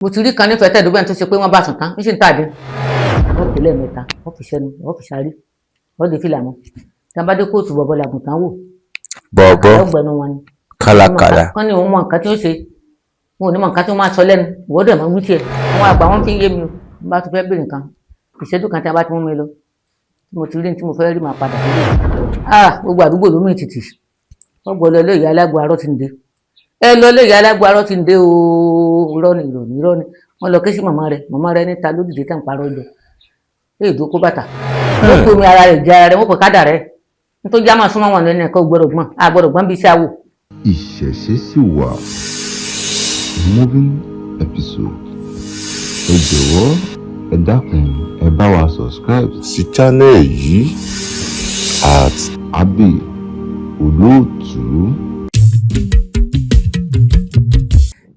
mo ti rí kan nífẹ̀ẹ́ tẹ̀dúgbẹ́ tó ṣe pé wọ́n bá sùn tán ń ṣì ń tàdé wọ́n pè lẹ́ẹ̀mẹ́ta wọ́n fi ṣẹ́nu wọ́n fi ṣárí wọ́n dé fìlà mọ́ tí wọ́n bá dé kóòtù bọ̀bọ̀ làgùntàn wò bọ̀bọ̀ ọgbẹ̀nu wọn ni kálákálá kán ní òun mọ nǹkan tí ó ṣe wọn ò ní mọ nǹkan tí wọ́n máa sọ lẹ́nu ìwọ́dọ̀ máa ń wí tiẹ̀ àwọn àgbà wọn fi ń yé mi o bá tún fẹ́ bèrè nǹkan ìṣẹ́jú kan tí a bá ti mú mi lọ tí mo ti rí tí mo fẹ́ rí máa padà sílé gbogbo àdúgbò ló mì tìtì wọ́n gbọ́ lọ ilé ìyá alágbó arọ́ ti ń dé lọ ilé ìyá alágbó arọ́ ti ń dé irọ́ ni wọ́n lọ ké sí màmá rẹ̀ níta lódìdí tẹ̀ ń parọ́ jẹ èdè kó bàtà ó kó mi ara rẹ̀ jẹ ara rẹ̀ wọ́n pè kádà rẹ̀ nítorí já máa súnmọ́ wọn lẹ́nu ẹ̀kọ́ gbọ́dọ̀ gbọ́n bí iṣẹ́ àwò. Ìṣẹ̀ṣe sì wà moving episode ẹ jọ̀wọ́ ẹ dákun ẹ bá wa subscribe sí channel yìí at Abbey Olóòtú.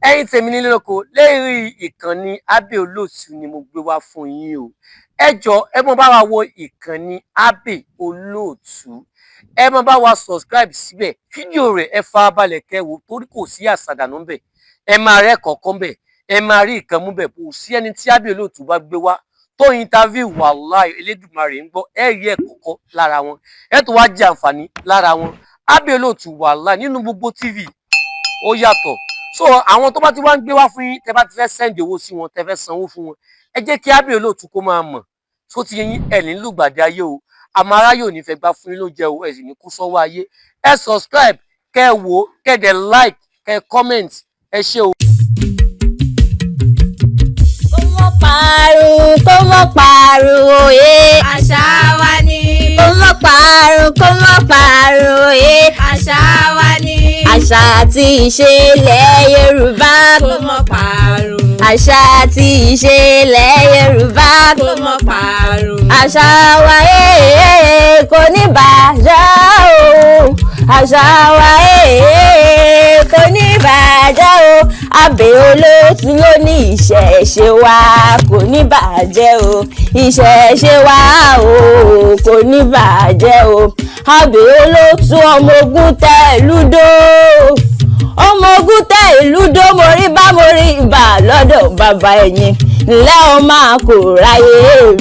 ẹ̀yin tèmi nílé lóko lẹ́yìn ìkànnì Abbey Olóòtú ni mo gbé wá fún yín o ẹ jọ̀ọ́ ẹ mọ bá wa wo ìkànnì Abbey Olóòtú ẹ mọ bá wa subscribe síbẹ̀ fídíò rẹ̀ ẹ farabalẹ̀ kẹ́ wò torí kò sí àsàdànù ńbẹ̀ ẹ máa rẹ́ kọ̀ọ̀kan ńbẹ̀ ẹ máa rí ìkan mú bẹ̀ kò sí ẹni tí Abbey Olóòtú bá gbé wá tó interview wàláì Elédùmarè ń gbọ́ ẹ rí ẹ kọ̀ọ̀kan lára wọn ẹ tó wá jẹ àǹfààní lára wọn Abbey Olóòtú wàláì nínú gbogbo TV ó yàtọ̀ so àwọn tó bá ti wá ń gbé wá fún yín tẹ́ bá ti fẹ́ send owó sí wọn tẹ́ fẹ́ sanwó fún wọn ẹ jẹ́ kí Abbey Olóòtú kó máa mọ̀ tó ti yín ẹ̀ ní lùgbàdì ayé o àmọ́ aráyò ní fẹ́ gbá fún yín ló jẹ́ o ẹ̀ sì ní kú sọ́wọ́ ayé ẹ subscribe kẹ́ ẹ wò kẹ́ ẹ dẹ̀ like kẹ́ ẹ comment ẹ ṣé o. Kó mọ́ parun òye àṣà wa ni. Kó mọ́ parun òye àṣà wa ni. Àṣà àti ìṣe ilẹ̀ Yorùbá kó mọ́ parun. Àṣà àti ìṣe ilẹ̀ Yorùbá kó mọ́ parun. Àṣà wa kò ní bàjẹ́ o. Àṣà wa kò ní bàjẹ́ o. Abbey Olóòtú ló ní ìṣẹ̀ṣe wa kò ní bàjẹ́ o. Ìṣẹ̀ṣe wa o kò ní bàjẹ́ o. Abbey Olóòtú ọmọ ogun tẹ ìlúdó. Ọmọ ogun tẹ ìlúdó mo rí ibà lọ́dọ̀ bàbá ẹ̀yìn ńlẹ́ ọ máa kò ráyè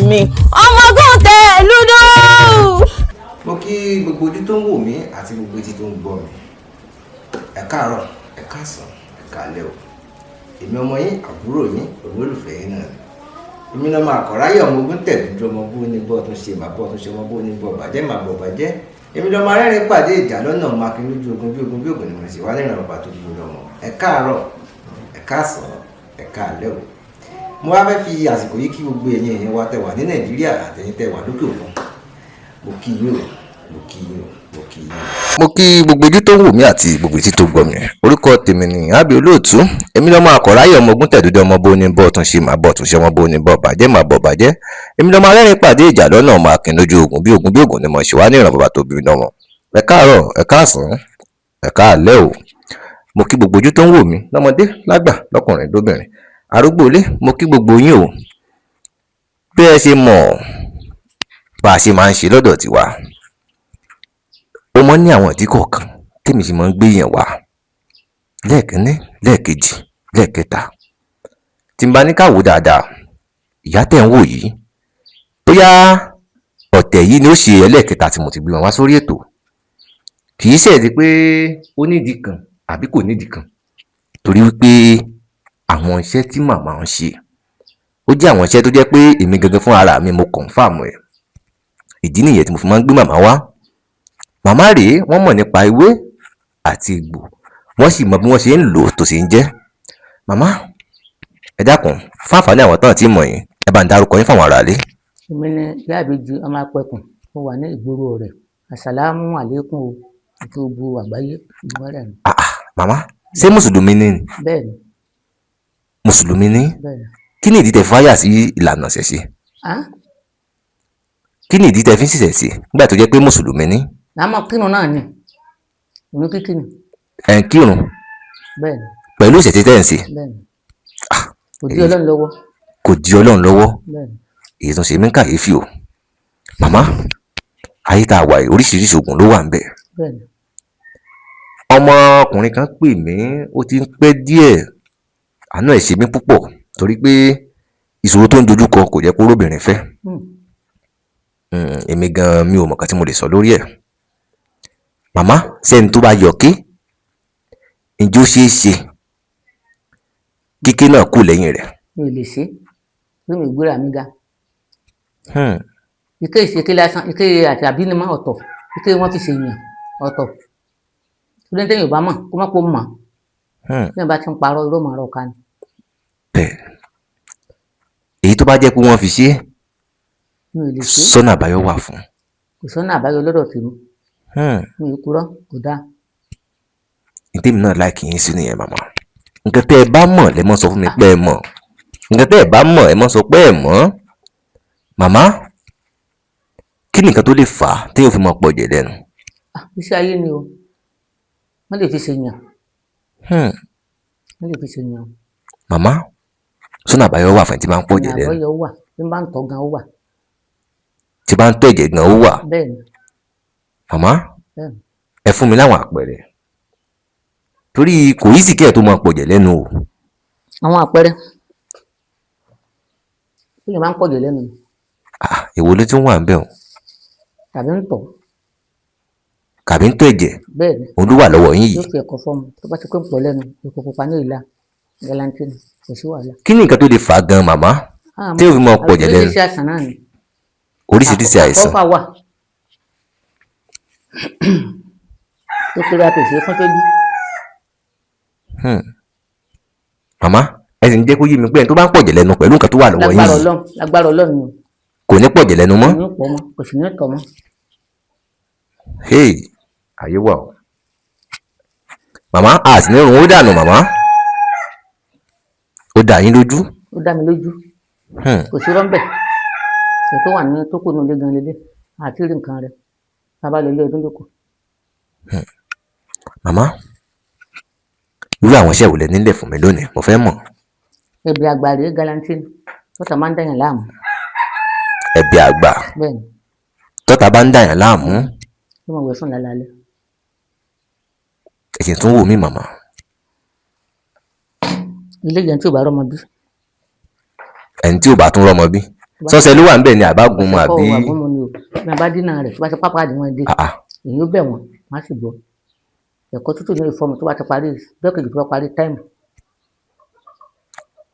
mi. Ọmọ ogun tẹ ìlúdó. Mo kí gbogbo ojú tó ń wò mí àti gbogbo etí tó ń gbọ́ mi. Ẹ káàárọ̀, ẹ káàsán, ẹ káalẹ́ o. Èmi ọmọ yín, àbúrò yín, olólùfẹ́ yín náà ni. Èmi náà máa kọ̀ráyè ọmọ ogun tẹ̀lú ọmọ bó ní bọ́ tó ṣe màbọ́ tó ṣe ọmọ bó ní bọ́ bàjẹ́ màbọ̀ bàjẹ́. Èmi lọ́mọ arẹ́rìn pàdé ìjà lọ́nà ọmọ akin lójú ogun bí ogun ni mo sì wá lẹ́rìn ọba tó dúró lọ́mọ. Ẹ káàárọ̀, ẹ káàsán, ẹ káalẹ́ o. Mo wá fẹ́ fi àsìkò yìí kí gbogbo ẹ̀yin èèyàn wa tẹ́ wà ní Nàìjíríà àtẹ̀yin tẹ́ wà lókè òkun. Mo kí yín o, mo kí yín o, mo kí yín o. mo kí gbogbo ojú tó ń wò mí àti gbogbo etí tó gbọ́ mi orúkọ tèmi ni Abbey Olóòtú èmi lọ́mọ àkọ̀ráyè ọmọ ogun tẹ̀dúdú ọmọ bó ní bọ́ tún ṣe máa bọ̀ tún ṣe ọmọ bó ní bọ́ bàjẹ́ máa bọ̀ bàjẹ́ èmi lọ́mọ arẹ́rìn pàdé ìjà lọ́nà ọmọ akin lójú ogun bí ogun ni mo ṣe wá ní ìran bàbá tó bí mi lọ́mọ ẹ káàárọ̀ ẹ káàsán ẹ káalẹ́ o mo kí gbogbo ojú tó ń wò mí lọ́mọdé lágbà lọ́kùnrin lóbìnrin arúgbó ilé mo kí gbogbo yín o bí ẹ ṣe mọ̀ bá a ṣe máa ń ṣe lọ́dọ̀ tiwa ó mọ́ ní àwọn ìdí kọ̀ọ̀kan tèmi sì máa ń gbé yẹn wá lẹ́ẹ̀kínní lẹ́ẹ̀kejì lẹ́ẹ̀kẹta tí n bá ní ká wò dáadáa ìyá tẹ̀ ń wò yìí bóyá ọ̀tẹ̀ yìí ni ó ṣe ẹlẹ́ẹ̀kẹta tí mo ti gbé wọn wá sórí ètò kì í ṣe pé ó nídìí kan àbí kò nídìí kan torí wípé àwọn iṣẹ́ tí màmá ń ṣe ó jẹ́ àwọn iṣẹ́ tó jẹ́ pé èmi gangan fún ara mi mo confirm ẹ̀ ìdí nìyẹn tí mo fi máa ń gbé màmá wá màmá rèé wọ́n mọ̀ nípa ewé àti egbò wọ́n sì mọ bí wọ́n ṣe ń lò ó tó ṣe ń jẹ́ màmá ẹ dákun fún àǹfààní àwọn tán tí mọ̀ yín ẹ bá ń dárúkọ yín fáwọn aráalé. èmi ni ìyá àbèjì ọmọ apẹkùn mo wà ní ìgboro rẹ̀ àsàlámù àlékún o àti gbogbo àgbáyé ìgbọ́rẹ̀ mi. màmá ṣé mùsùlùmí ni. bẹ́ẹ̀ni. mùsùlùmí ni. bẹ́ẹ̀ni. kí ni ìdí tẹ́ fáyà sí ìlànà ṣẹ̀ṣe. kí ni ìdí tẹ́ fi ń ṣẹ̀ṣe nígbà tó jẹ́ pé mùsùlùmí ni. láàmú kírun náà ni òun kíkí ni. ẹ̀ ń kírun. bẹ́ẹ̀ni. pẹ̀lú ìṣẹ̀ṣe tẹ́ ń ṣe. bẹ́ẹ̀ni. kò di Ọlọ́run lọ́wọ́. kò di Ọlọ́run lọ́wọ́. bẹ́ẹ̀ni. èyí tó ṣe mí kàyéfì o màmá ayé tá a wà yìí oríṣiríṣi oògùn ló wà ń bẹ̀. bẹ́ẹ̀ni. ọmọkùnrin kan pè mí ó ti ń pẹ́ díẹ̀ àánú ẹ̀ ṣe mí púpọ̀ torí pé ìṣòro tó ń dojúkọ kò jẹ́ kó róbìnrin fẹ́. Èmi gan mi ò mọ̀ nǹkan tí mo lè sọ lórí ẹ̀. Màmá, sẹ́ni tó bá yọ̀ké ǹjẹ́ ó ṣeé ṣe kíké náà kù lẹ́yìn rẹ̀? mi ò lè ṣe pé mi ò gbéra mi ga. ike ìṣèké lásán, ike àti àbínimọ́ ọ̀tọ̀, ike wọ́n fi ṣe èèyàn ọ̀tọ̀. Torí téèyàn ò bá mọ̀ kó má kó mọ̀. Téèyàn bá ti ń parọ́ irọ́ màá rọ̀ ká ni. Bẹ́ẹ̀ èyí tó bá jẹ́ pé wọ́n fi ṣe mi ò lè ṣe. sọ́nà àbáyọ wà fún. Kò sọ́nà àbáyọ lọ́dọ̀ tèmi. mi ò purọ́ kò dáa. Tèmi náà láìkì yín sí nìyẹn màmá. Nǹkan tẹ́ ẹ bá mọ̀ lẹ mọ́ sọ fún mi pé ẹ mọ̀. Nǹkan tẹ́ ẹ bá mọ̀ ẹ mọ́ sọ pé ẹ mọ̀. Màmá, kí ni nǹkan tó lè fà á téèyàn fi máa pọ̀jẹ̀ lẹ́nu? Iṣẹ́ ayé ni o. Wọ́n lè fi ṣe èèyàn. Wọ́n lè fi ṣe èèyàn. Màmá, sọ́nà àbáyọ wà fún ẹni tí bá ń pọ̀jẹ̀ lẹ́nu. Àbáyọ wà, tí bá ń tọ́ gan ó wà. Tí bá ń tọ́ ẹ̀jẹ̀ gan ó wà. Bẹ́ẹ̀ni. Màmá, Bẹ́ẹ̀ni. ẹ fún mi láwọn àpẹẹrẹ. Torí kò yí sì kí ẹ̀ tó máa pọ̀jẹ̀ lẹ́nu o. Àwọn àpẹẹrẹ téèyàn bá ń pọ̀jẹ̀ lẹ́nu Èwo ló tún wà ń bẹ̀ o? tàbí ń tọ̀. Kàbí ń tọ́ ẹ̀jẹ̀ Bẹ́ẹ̀ni. òun ló wà lọ́wọ́ yín Yóò yìí. fi ẹ̀kọ́ fọ́ọ̀mù tó bá ti pé ń pọ̀ lẹ́nu epo pupa ní ìlà galantine kò sí wàhálà. Kí ni nǹkan tó lè fà á gan màmá tí yóò fi máa pọ̀jẹ̀ lẹ́nu? Oríṣiríṣi àìsàn náà ni. Oríṣiríṣi àìsàn. Àkọ́fà wà tó kéré àtòsí fún tójú. Màmá, ẹ sì ń jẹ́ kó yé mi pé ẹni tó bá ń pọ̀jẹ̀ lẹ́nu pẹ̀lú nǹkan tó wà lọ́wọ́ yín Lágbára yìí Ọlọ́run, lágbára Ọlọ́run ni o. kò ní pọ̀jẹ̀ lẹ́nu mọ́. Kò ní pọ̀ mọ́, kò sì ní tọ̀ mọ́. Hey, ayé wà o. Màmá, a sì ní run ó dànù màmá. Ó dá yín lójú. Ó dá mi lójú. Kò sí rọ́ńbẹ̀. Ṣé tó wà ní tó kù nínú ilé gan lélẹ̀ àti rí nǹkan rẹ̀ bàbá lè lé ọdún lóko. Màmá, irú àwọn iṣẹ́ wo lẹ nílẹ̀ fún mi lónìí? Mo fẹ́ mọ̀. Ẹ̀bì àgbà rèé galantine tọ́ta máa ń dàyàn láàmú. Ẹ̀bì àgbà Bẹ́ẹ̀ni, tọ́ta bá ń dàyàn láàmú. tí mo wẹ̀ sùn lálálẹ́. Ẹ̀sìn tún wò mí màmá. Ilé yẹn tí ò bá rọ́mọ bí. Ẹni tí ò bá tún rọ́mọ bí. Sọ́sẹ̀ ló wà ń bẹ̀ ni àbágun mu àbí. Ọ̀pọ̀ àbọ̀mọ ni o. Bí a bá dínà rẹ̀ tó bá ti pápá àdìmọ́ dé. Èyí ó bẹ̀ wọ́n, má sì gbọ́. Ẹ̀kọ́ tútù ní ìfọ́mù tó bá ti parí bẹ́ẹ̀ kejì tó bá parí táìmù.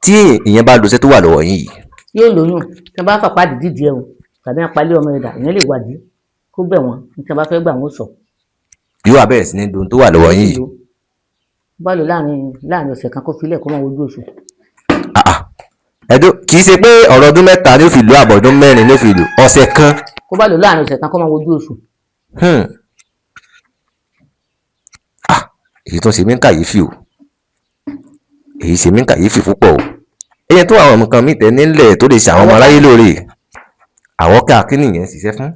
Tí ìyẹn bá lo iṣẹ́ tó wà lọ́wọ́ yín yìí. Yóò lóyún tí wọ́n bá fapá dídì ẹ̀hún tàbí apalẹ́ ọmọ ẹ̀dá ìyẹn lè wádìí kó bẹ̀ wọ́n ní tí wọ́n bá fẹ́ gbà wọ́n sọ. Yóò wá bẹ̀rẹ̀ sí ní dun tó wà lọ́wọ́ yín yìí. Bá lò láàrin ọ̀sẹ̀ kan kó filẹ̀ kó máa wojú oṣù. Ẹ̀dùn kì í ṣe pé ọ̀rọ̀ ọdún mẹ́ta ni ó fi lò àbọ̀ ọdún mẹ́rin ni ó fi lò ọ̀sẹ̀ kan. Kó bá lò láàrin ọ̀sẹ̀ kan kó máa wojú oṣù. Èyí tó ń ṣe mí ń kàyéfì o. Èyí ṣe mí ń kàyéfì púpọ̀ o. Ẹyẹ tó àwọn nǹkan mi tẹ nílẹ̀ tó lè ṣe àwọn ọmọ aráyé lóore. Àwọ̀ká kí nìyẹn ń ṣiṣẹ́ fún?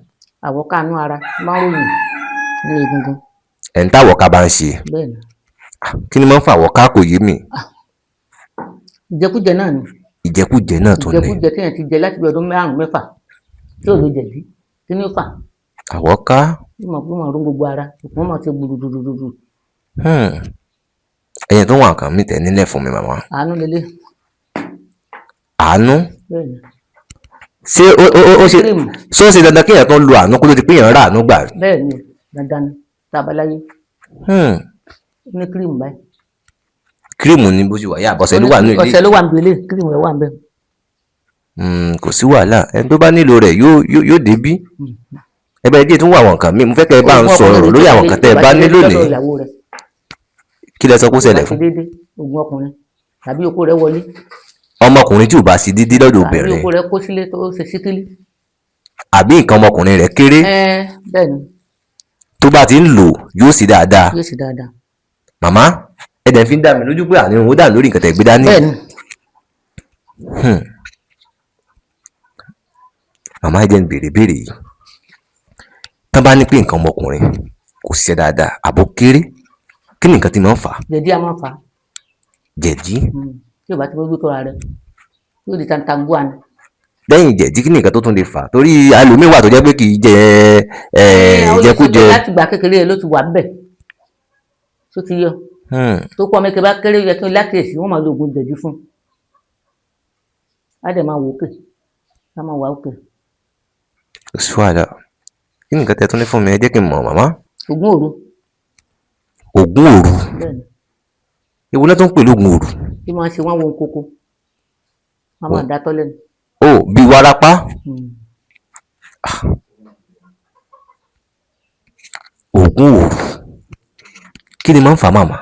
Àwọ̀ká inú ara máa ń ròyìn ní egungun. Ẹni táwọ̀ká bá ń ṣe. Bẹ́ẹ̀ni. Kí ni máa ń fa àwọ̀ká kò yé mi? Ìjẹkújẹ náà ni. Ìjẹkújẹ náà tún ni. Ìjẹkújẹ téèyàn ti jẹ láti bí ọdún 5-6 tí ò lè jẹ̀bi kí ni ó fà? Àwọ̀ká. Ó máa rún gbogbo ara ìpọ́n máa ṣe gbùdùdùdùdù. Ẹyẹ tó wà nǹkan mi tẹ nílẹ̀ fún mi màmá. Àánú lélẹ̀. Àánú? Bẹ́ẹ̀ni. Ṣé ó ṣe dandan kéèyàn tó lo àánú kó tó di pé èèyàn rà àánú gbà? Bẹ́ẹ̀ni, dandan ni tábàláyé. Ó ní kírìmù báyìí. Kírìmù ni bó ṣe wà yá àbọ̀sẹ̀ ló wà nínú ilé. Ọ̀sẹ̀ ló wà níbi ilé kírìmù rẹ̀ wà ń bẹ̀. Kò sí wàhálà ẹni tó bá nílò rẹ̀ yóò débí. Ẹbẹ̀ díẹ̀ tún wà àwọn nǹkan mi mo fẹ́ kẹ́ ẹ bá ń sọ̀rọ̀ lórí àwọn nǹkan tẹ́ ẹ bá ní lónìí. Kí lẹ sọ kó ṣẹlẹ̀ fún? Ogun ọkùnrin tàbí okó rẹ̀ wọlé. Ọmọkùnrin tí ò bá sí dídí lọ́dọ̀ obìnrin. Tàbí okó rẹ̀ kó sílé tó ṣe síkílí. Àbí nǹkan ọmọkùnrin rẹ̀ kéré. Bẹ́ẹ̀ni. Tó bá ti ń lò yóò sì dáadáa. Yóò sì dáadáa. Màmá ẹ̀dẹ̀ fi ń dá mi lójú pé àní òun dà lórí nǹkan tẹ̀ gbé dání. Bẹ́ẹ̀ni. Màmá ẹ jẹ́ ń béèrè yìí. Tán bá ní pé nǹkan ọmọkùnrin kò ṣiṣẹ́ dáadáa àbó kéré kí ni nǹkan tí máa ń fà á? Jẹ̀dí a máa fà á. Jẹ̀dí? Tí o bá ti gbójú tó ra rẹ̀ yóò di tantangua ni. Lẹ́yìn jẹ̀dí kí ni nǹkan tó tún lè fà á? Torí ẹlòmíì wà tó jẹ́ pé kì í jẹ ìjẹkújẹ. Láti gbà kékeré rẹ̀ ló ti wà bẹ̀ tó ti yọ. Tó kọ́ ọmọ ẹ̀kẹ́ bá kéré yẹ kí n lákèésí wọ́n máa lo oògùn jẹ̀dí fún. á dẹ̀ máa wò ókè á máa wà ókè. kò sí wàhálà. Kí ni nǹkan tẹ́ tún ní fún mi? Ẹ jẹ́ kí n mọ̀ màmá. Ògún òru Ògún òru. bẹ́ẹ̀ ni Èwo lẹ́ tún ń pè lóògùn òru? tí máa ń ṣe wọ́n wo kókó wọ́n máa dátọ́ lẹ́nu. Ó bí wárápá. Ògún òru. Kí ni máa ń fà á màmá?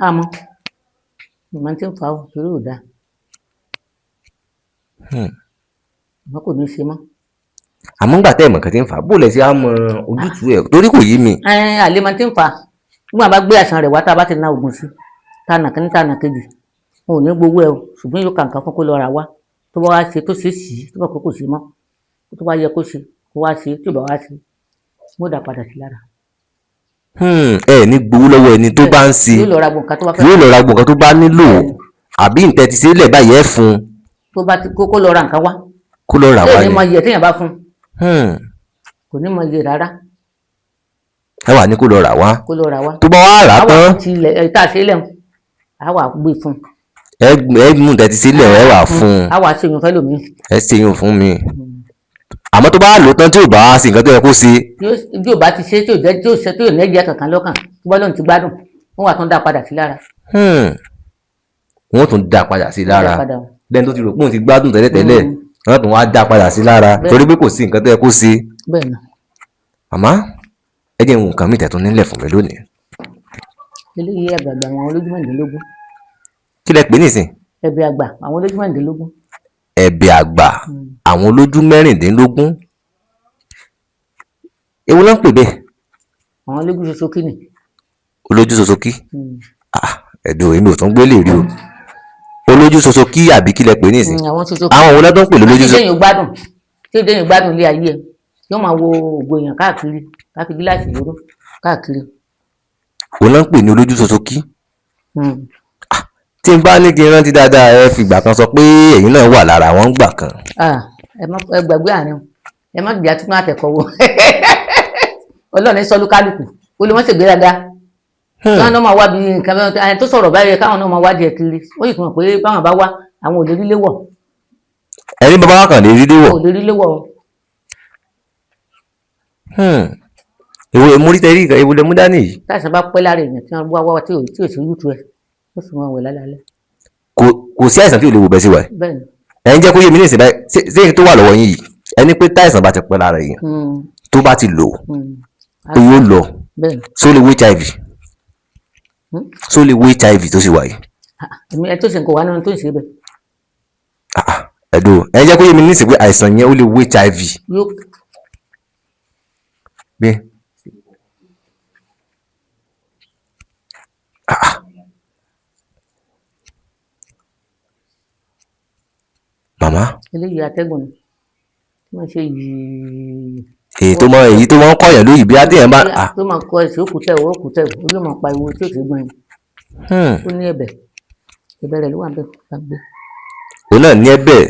Àmọ́ ìmọ̀ tí ń fa ò torí ò dáa àmọ́ kò ní í ṣe mọ́. Àmọ́ ńgbà tẹ́ ẹ̀ mọ̀ nǹkan tí ń fà á, bó lẹ ṣe á mọ ojútùú ẹ̀? Torí kò yé mi. Àlè máa ti ń fa nígbà bá gbé àìsàn rẹ̀ wá tá a bá ti ná oògùn sí tànà kínní tànà kejì wọn ò ní gbowó ẹ o ṣùgbọ́n yóò kà nǹkan fún kó lọ rà wá tó bá wá ṣe tó ṣe sí tó bá kó ṣe mọ́ tó bá yẹ kó ṣe kó wá ṣe tí ò bá wá ṣe mo dà padà sí lára. Ẹ ní gbowó lọ́wọ́ ẹni tó bá ń ṣe, yóò lọ ra gbọ̀ǹkan tó bá fẹ́ yóò lọ ra gbọ̀ǹkan tó bá nílò, àbí ǹtẹ́ ti ṣe lẹ̀ báyìí ẹ̀ fún un tó bá ti kó lọ ra nǹkan wá kó lọ rà wá ní ni. mọ iye téèyàn bá fún kò ní mọ iye rárá Ẹ wà ní kó lọ rà wá. kó lọ rà wá Tó bá wá rà á tán, ti ilẹ̀ tá a ṣe lẹ̀ á wà gbé fún ẹ mú ǹtẹ́ ti ṣe lẹ̀ ẹ wà fún un. á wà ṣe yun fẹ́ lómi. Ẹ ṣe yún fún mi. Àmọ́ tó bá lò tán tí ò bá ṣe nǹkan tó yẹ kó ṣe. Bí ò bá ti ṣe tí ò jẹ́ tí ò ṣe tí ò ní ẹ̀jẹ̀ kankan lọ́kàn tó bá lóun ti gbádùn wọ́n wà tún dá padà sí lára. Wọ́n tún dá padà sí lára. Dá padà. Lẹ́ni tó ti rò pé òun ti gbádùn tẹ́lẹ̀tẹ́lẹ̀ wọ́n tún wá dá padà sí lára torí pé kò sí nǹkan tó yẹ kó ṣe. Bẹ́ẹ̀ ni Màmá ẹ jẹ́ ohun nǹkan mi tẹ̀ tún nílẹ̀ fún mi lónìí. eléyìí àgbààgbà àwọn olójú mẹ́rìndínlógún Kí lẹ pè nísìn? ẹ̀bẹ̀ àgbà àwọn olójú mẹ́rìndínlógún. Ẹ̀bẹ̀ àgbà àwọn olójú mẹ́rìndínlógún. Èwo ló ń pè bẹ́ẹ̀? Àwọn olójú ṣoṣo kí ni. Olójú ṣoṣo kí? Ẹ̀dùn èmi ò tún gbé lè rí o. Olójú ṣoṣo kí àbí kí lẹ pè nísìn? Àwọn ṣoṣo kí. Àwọn òun lọ́dún pè lójú ṣoṣo. Tí èdèyàn gbádùn ilé ayé ẹ yóò máa wo ògbó èèyàn káàkiri káfí gíláàsì lóró káàkiri. Òun ló ń pè ní olójú ṣoṣo kí. Tí n bá ní kí n rántí dáadáa ẹ fìgbà kan sọ pé ẹ̀yin náà wà lára wọn gbà kan. Ẹ gbàgbé àárín ẹ má gbìyà tún àtẹ̀kọ́ wo Ọlọ́run sọlú kálukú ó lè wọ́n ṣègbéraga káwọn náà máa wá bí nǹkan ẹni tó sọ̀rọ̀ báyìí káwọn náà máa wá díẹ̀ kiri ó yìí fún wọn pé báwọn bá wá àwọn ò lè rí léwọ̀. Ẹni bàbá wa kàn lè rí léwọ̀. ò lè rí léwọ̀. Èwo èmú rí tẹ́rí ìgbà èwo lẹ mú dání yìí. Táìsàn bá pẹ́ lára èèyàn tí wọ́n wá wá tí ò sí yútu ẹ̀ ó sì máa wẹ̀ lálẹ́. Kò sí àìsàn tí ò lè wò bẹ́ẹ̀ sí wa. Bẹ́ẹ̀ni. Ẹ̀yin jẹ́ kó yé mi ní ìsìn báyìí ṣé èyí tó wà lọ́wọ́ yín yìí ẹni pé táìsàn bá ti pẹ́ lára èèyàn tó bá ti lò pé yóò lọ só lè wo HIV só lè wo HIV tó sì wà yìí. Ẹ tó ṣe nǹkan wà nínú tó ń ṣe bẹ́ẹ̀. Ẹ̀dùn ẹ̀yin jẹ́ kó yé mi ní ìsìn pé àìsàn yẹn ó lè wo HIV. Bẹ́ẹ̀. Màmá. Eléyìí atẹ́gùn ni tí wọ́n ṣe yìí. Èyí tó máa ń kọ̀yàn lóyìí bí adé yẹn bá. Tó máa kọ ẹ̀sìn òkútẹ̀ ó ló máa pa ìwo tí ò sí gbọ́n yẹn. Ó ní ẹ̀bẹ̀ rẹ̀ ló wà bẹ́ẹ̀ bá gbé. Òun náà ní ẹ̀bẹ̀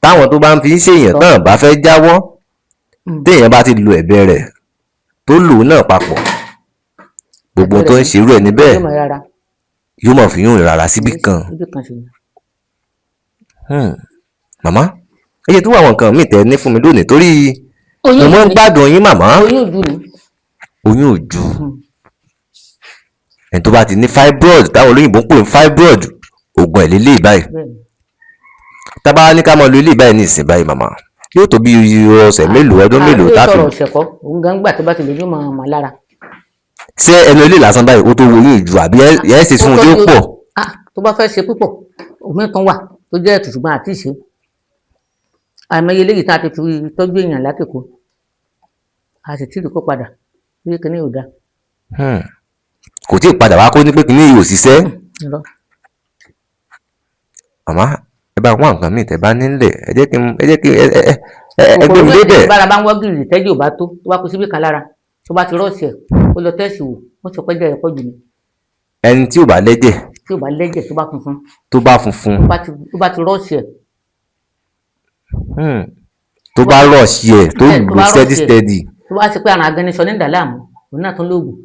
táwọn tó bá ń fi ń ṣèyàn tán bá fẹ́ jáwọ́ téèyàn bá ti lo ẹ̀bẹ̀ rẹ̀ tó lò náà papọ̀ gbogbo tó ń ṣerú ẹ̀ níbẹ̀ yóò máa fi yún rárá síbì kan. Màmá ẹ jẹ́ tó wà àwọn nǹkan míì tẹ́ ní fún mi lónìí torí mo máa ń gbádùn yín màmá. Oyún òjú ẹni tó bá ti ní fibroid táwọn olóyìnbó ń pè ní fibroid oògùn ẹ̀ lélẹ́yìí báyìí tá bá ní ká máa lo eléyìí báyìí ní ìsìn báyìí màmá yóò tó bí ọ̀sẹ̀ mélòó ọdún mélòó tá a fi. àti ọ̀sẹ̀ kọ́ òun gan gbà tó bá ti lè yóò máa lára. Ṣé ẹnu ilé lásán báyìí ó tó wo oyún ìjù àbí ẹ ṣe fún un tí ó pọ̀. Tó bá fẹ́ ṣe púpọ̀ omi kan wà tó jẹ́ ètùtù ṣùgbọ́n àti ìṣe àìmọye eléyìí tá a ti fi tọ́jú èèyàn látìkó a sì tí ì kó padà bí kíní ò dáa. Kò tí ì padà wá kó ní pé kíní yìí ò ṣiṣẹ́. Màmá ẹ bá wá nǹkan míì tẹ́ bá nílẹ̀ ẹ jẹ́ kí ẹ gbé mi débẹ̀. bára bá ń wọ́ gìrì tẹ́jú ò bá tó bá kó síbí kan lára tó bá ti rọ́ọ̀ṣì ẹ̀ ó lọ tẹ́sì wò wọ́n sọ pé jẹ́ ẹ̀kọ́ jù ní. Ẹni tí ò bá lẹ́jẹ̀. tí ò bá lẹ́jẹ̀ tó bá funfun. tó bá funfun. tó bá ti rọ́ọ̀ṣì ẹ̀. tó bá rọ́ọ̀ṣì ẹ̀ tó lò steady. tó bá ti pé àrùn aganisọ ní ìdàlámù òun náà tún lóògùn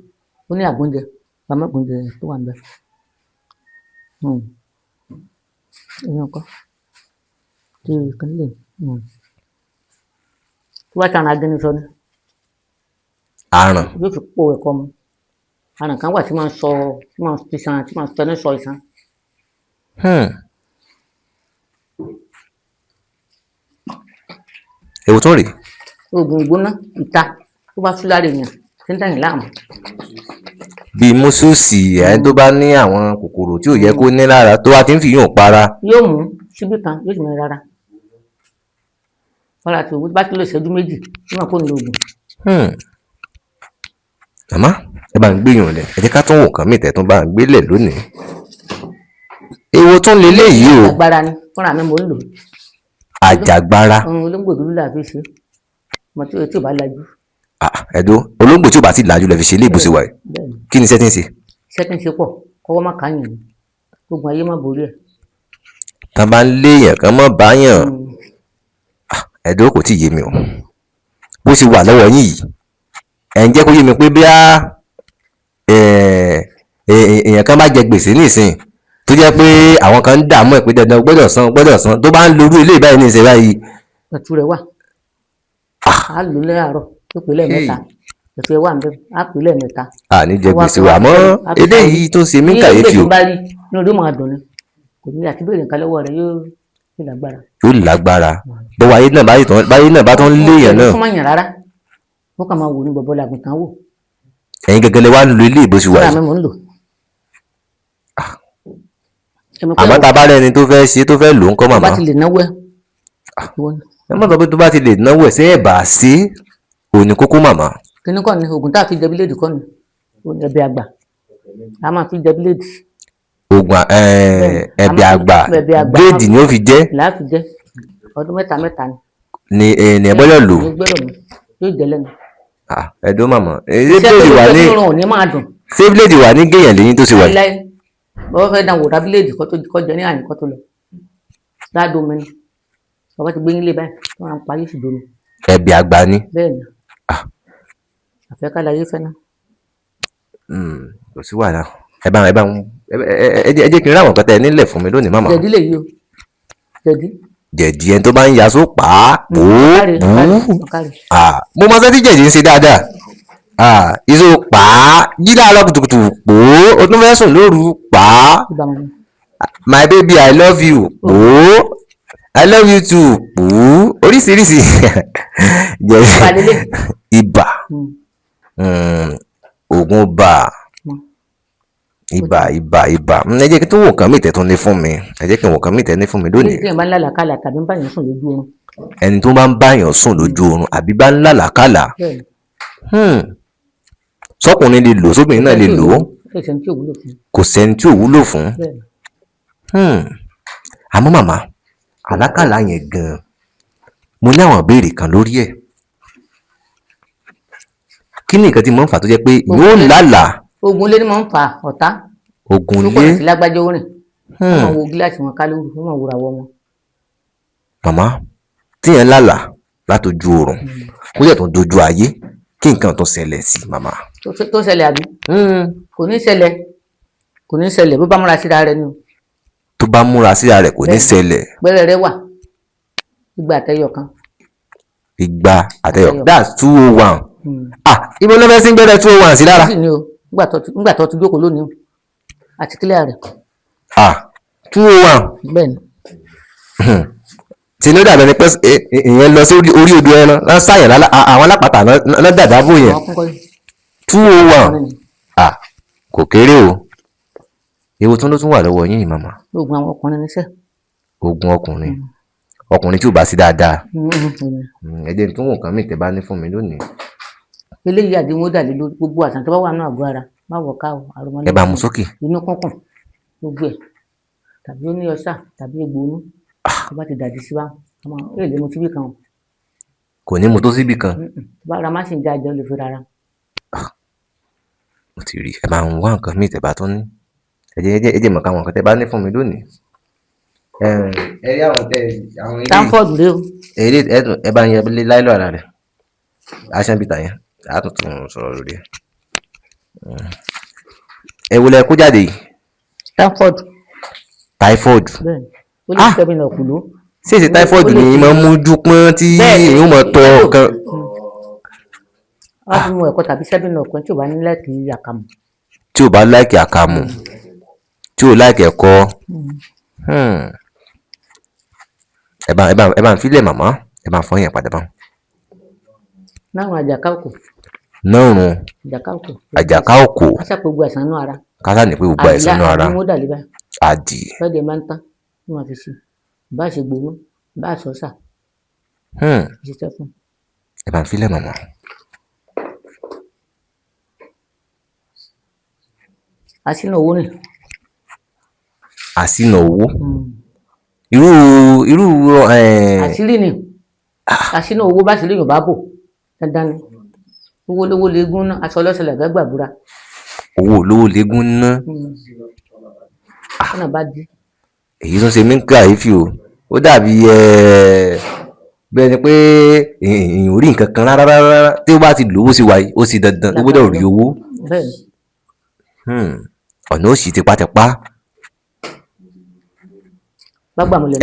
ó ní àgbóúnjẹ pamọ́ àgbóúnjẹ tó wà ń bẹ. èèyàn kọ́ tí fi kan lè tó bá tàn agẹni sọ ni aràn yóò fi pò ẹ̀kọ́ mu aràn kan wà tí máa ń sọ tí máa ń fi san tí máa ń tẹnu sọ ìsan èwo tún rèé oògùn ìgbóná ìta tó bá tú lára èèyàn tí ń dà yín láàmú bíi mùsùlùsì ẹni tó bá ní àwọn kòkòrò tí ò yẹ kó ní lára tó wá ti ń fi yún para yóò mú síbí kan yóò sì mọ rárá wọ́n láti òwú bá kílò ìṣẹ́jú méjì níwọ̀n kó ń lo oògùn màmá ẹ bá ń gbéyàn lẹ ẹ jẹ́ ká tún wò kàn mí tẹ̀tún bá ń gbélẹ̀ lónìí èwo tún leléyìí o agbára ni fúnra mi mò ń lò àjàgbara olóńgbò dúdú là fi ṣe mo tí ò bá lajú ẹ̀dọ́ olóńgbò tí ò bá ti làjú lẹ fi ṣe ilé ìbùsùn wa yìí bẹ́ẹ̀ ni kí ni iṣẹ́ tí ń ṣe iṣẹ́ tí ń ṣe pọ̀ kọ́wọ́ má kàáyàn ni gbogbo ayé má borí ẹ̀ tá a bá ń léèyàn kan mọ́ báyàn ẹ̀dọ́ kò tí ì yé mi o bó ṣe wà lọ́wọ́ yín yìí ẹ̀ ń jẹ́ kó yé mi pé bí èèyàn kan bá jẹ gbèsè nísìnyí tó jẹ́ pé àwọn kan ń dààmú ẹ̀ pé dandan gbọ́dọ̀ san tó bá ń lo irú ilé ìbáyìí ní ìṣe báyìí. ẹ̀tù rẹ̀ wà á lò lẹ́àárọ̀ tó pè lẹ́ẹ̀mẹ́ta ẹ̀tù rẹ̀ wà níbẹ̀ á pè lẹ́ẹ̀mẹ́ta. ní jẹ gbèsè wà mọ́ eléyìí tó ṣe mí kàyéfì o. ní ìgbésẹ̀ tó bá rí inú orí máa dùn ni kò ní àti béèrè nǹkan lọ́wọ́ rẹ̀ yóò lágbára. yóò lágbára bọ́wọ́ ayé náà bá tán léèyàn náà. wọ́n máa yàn rárá wọ́n kàn máa wò ní bọ̀bọ̀ làgùntàn wò. ẹ̀yin gẹ́gẹ́ lẹ wá ń lo ilé ìbòsí wa yìí. àmọ́ tá a bá rẹ́ni tó fẹ́ ṣe tó fẹ́ lò ń kọ́ màmá. bá ti lè náwó ẹ̀. ẹ mọ̀ sọ pé tó bá ti lè náwó ẹ̀ ṣé ẹ̀ bá ṣe òní kókó màmá. kíní kọ́ ni oògùn tá a fi jẹ bíléèdì kọ́ ni ẹ̀bẹ̀ àgbà a máa fi jẹ bíléèdì. oògùn ẹ̀bẹ̀ àgbà bíléèdì ni ó fi jẹ́. láàfin jẹ́ ọdún mẹ́ta ni. ni ẹ gbọ́dọ̀ lò. yóò jẹ lẹ́nu. ẹ̀dọ́ màmá ṣé bíléèdì wà ní géèyàn lẹ́yìn tó ṣe wà yìí. bọ́wọ́ fẹ́ dàn wò rà bíléèdì kọ́ jẹ ní àyìn kọ́ tó lọ dáadọ́ mi ni bàbá ti gbé nílé báyìí wọ́n á parí sí domi. ẹ̀bẹ̀ àgbà ni. bẹ́ẹ̀ ni àfẹ́kálẹ̀ ayé fẹ́ náà. kò sí wàhálà ẹ jẹ́ kí n ráwọn kan tẹ nílẹ̀ fún mi lónìí màmá. jẹ̀dí lè yí o jẹ̀dí ẹni tó bá ń yaṣó pa á bò ó mo mọ sẹ́tí jẹ̀dí ń ṣe dáadáa iṣó pa á jí láàárọ̀ kùtùkùtù pò ó tún fẹ́ sùn lóru pa á my baby I love you pò ó I love you too pò ó oríṣiríṣi ibà oògùn ibà ẹ jẹ́ kí n tó wò kàn mí tẹ̀ tó ní fún mi ẹ jẹ́ kí n wò kàn mí tẹ̀ ní fún mi lónìí. ẹni tó bá ń lálàkàlà tàbí ń báyàn sùn lójú oorun. ẹni tó bá ń báyàn sùn lójú oorun àbí bá ń lálàkàlà sọkùnrin lè lò sóbìnrin náà lè lò ó kò sẹ́ni tí ò wúlò fún. àmọ́ màmá àlákàlà yẹn gan-an mo ní àwọn ìbéèrè kan lórí ẹ̀ kí ni nǹkan tí mo ń fà tó jẹ́ pé yóò lálàá. ogun ilé ni mo ń fa ọ̀tá. ogun ilé lókùnrin sí lágbájá orin wọ́n máa wo gíláàsì wọn ká lóru wọ́n máa wo ràwọ̀ wọn. màmá tíyẹn lálàá látọjú oorun kó yẹ tó dojú ayé kí nǹkan tó ṣẹlẹ̀ sí màmá. tó ṣẹlẹ̀ àbí. kò ní ṣẹlẹ̀ bó bá múra síra rẹ ni. tó bá múra síra rẹ kò ní ṣẹlẹ̀. gbẹ́rẹ́ rẹ wà igba àtẹyọ kan. igba àtẹyọ that's 201. ibo ló fẹ́ sí gbẹ́rẹ́ 201 sí lára. nígbà tó ti jókòó lónìí àti kílẹ̀ rẹ̀. 201. bẹ́ẹ̀ni. tí ló dàbẹ̀ ni pé ìyẹn lọ sí orí odò ẹran náà sáyẹn àwọn alápàtà náà dàdá bò yẹn 201 kò kéré o ewu tó ló tún wà lọ́wọ́ yín màmá. oògùn àwọn ọkùnrin níṣẹ́. oògùn ọkùnrin tí ò bá sí dáadáa ẹ jẹ́ tó wọ̀n kan mí tẹ́ bá ní fún mi lónìí. eléyìí àdéhùn ó dà lé lórí gbogbo àtàn tó bá wà ní àgọ́ ara má wọ̀ ká o àrùn ẹ bá mú sókè. inú kúnkùn gbogbo ẹ̀ tàbí ó ní ọ̀sà tàbí egbò inú tó bá ti dàdí sí wa ọmọ èlé mu síbì kan. kò ní mu tó síbì kan. tó bá ra má sì ń já jẹun lè fi rárá. mo ti rí ẹ máa ń wá nǹkan míì tẹ́ bá tó ní ẹ jẹ́ mọ̀ káwọn nǹkan tẹ́ bá ní fún mi lónìí. ẹ rí àwọn ilé Stanford rè o. ẹ bá ń yẹ láìlọ ara rẹ aṣọ bíta yẹn a tún tún sọ̀rọ̀ lórí ẹ. ẹ wo lẹ kó jáde yìí. Stanford. typhoid. bẹ́ẹ̀ni ó lè tẹ́bi náà kù ló ṣèṣe táífọ́ọ̀dù ni máa ń mójú pọ́n tí èèyàn mọ̀ tọ́ kan. wọ́n ti mú ẹ̀kọ́ tàbí sẹ́bìn náà kan tí ò bá ní láìkì àkàmù. tí ò bá láìkì àkàmù tí ò láìkì ẹ̀kọ́. ẹ bá ń filẹ̀ màmá ẹ bá ń fọ́ yẹn padà bá. náà àjàká òkò. náà run àjàká òkò. kásá pé gbogbo àìsàn inú ara. kásá ní pé gbogbo àìsàn inú ara. àdì mú dàlíbà. àdì. lọ́dẹ̀ máa ń tán ní wọ́n fi sí bá a ṣe gbowó bá a sọ sà. ṣiṣẹ́ fún. ẹ bá ń filẹ̀ màmá. àṣìnà owó ni. àṣìnà owó. irú àṣírí ni àṣìnà owó bá ṣírí yorùbá bò dandan ni owó lówó léegun ná aṣọ ọlọ́sẹ̀lẹ̀ gbàgbàbúra. owó olówó léegun ná. ọ̀nà bá dí. èyí tó ṣe mí ń kàyéfì o ó dàbí bẹ́ẹ̀ ni pé èèyàn ò rí nǹkan kan rárá tí ó bá ti lówó sí wa yìí ó sì dandan ó gbọ́dọ̀ rí owó. ọ̀nà ó sì tipátipá.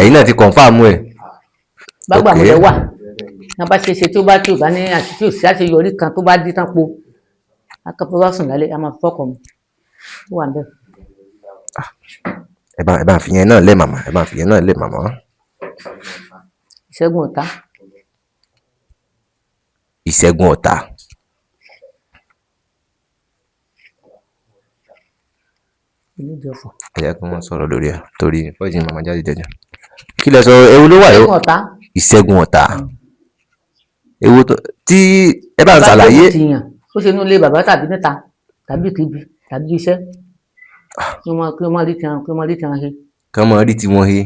ẹ̀yin náà ti kọ̀ǹfàmù ẹ̀. bágbàmúlẹ̀ wà ní a bá ṣe tí ó bá tí ò bá ní àti tí ò sí àṣeyọrí kan tó bá dí tán po akẹ́kọ̀ọ́ bá sùn lálẹ́ a máa fọ́kọ̀ mu ó wà bẹ́ẹ̀. ẹ bá ń fi yẹn náà lẹ̀ màmá ẹ bá ń fi yẹn náà lẹ̀ màmá. ìṣẹ́gun ọ̀tá. ìṣẹ́gun ọ̀tá. ẹ jẹ́ kí wọ́n sọ̀rọ̀ lórí ẹ̀ torí fọ́ọ̀jì màmá jáde jẹjẹ. kí lẹ sọ ewu ló wà yó. ìṣẹ́gun ọ̀tá. ewu tí ẹ bá ń ṣàlàyé. ó ṣe inú ilé bàbá tàbí níta tàbí kíbi tàbí iṣẹ́ kí wọ́n máa rí tiwọn he. kí wọ́n máa rí tiwọn he.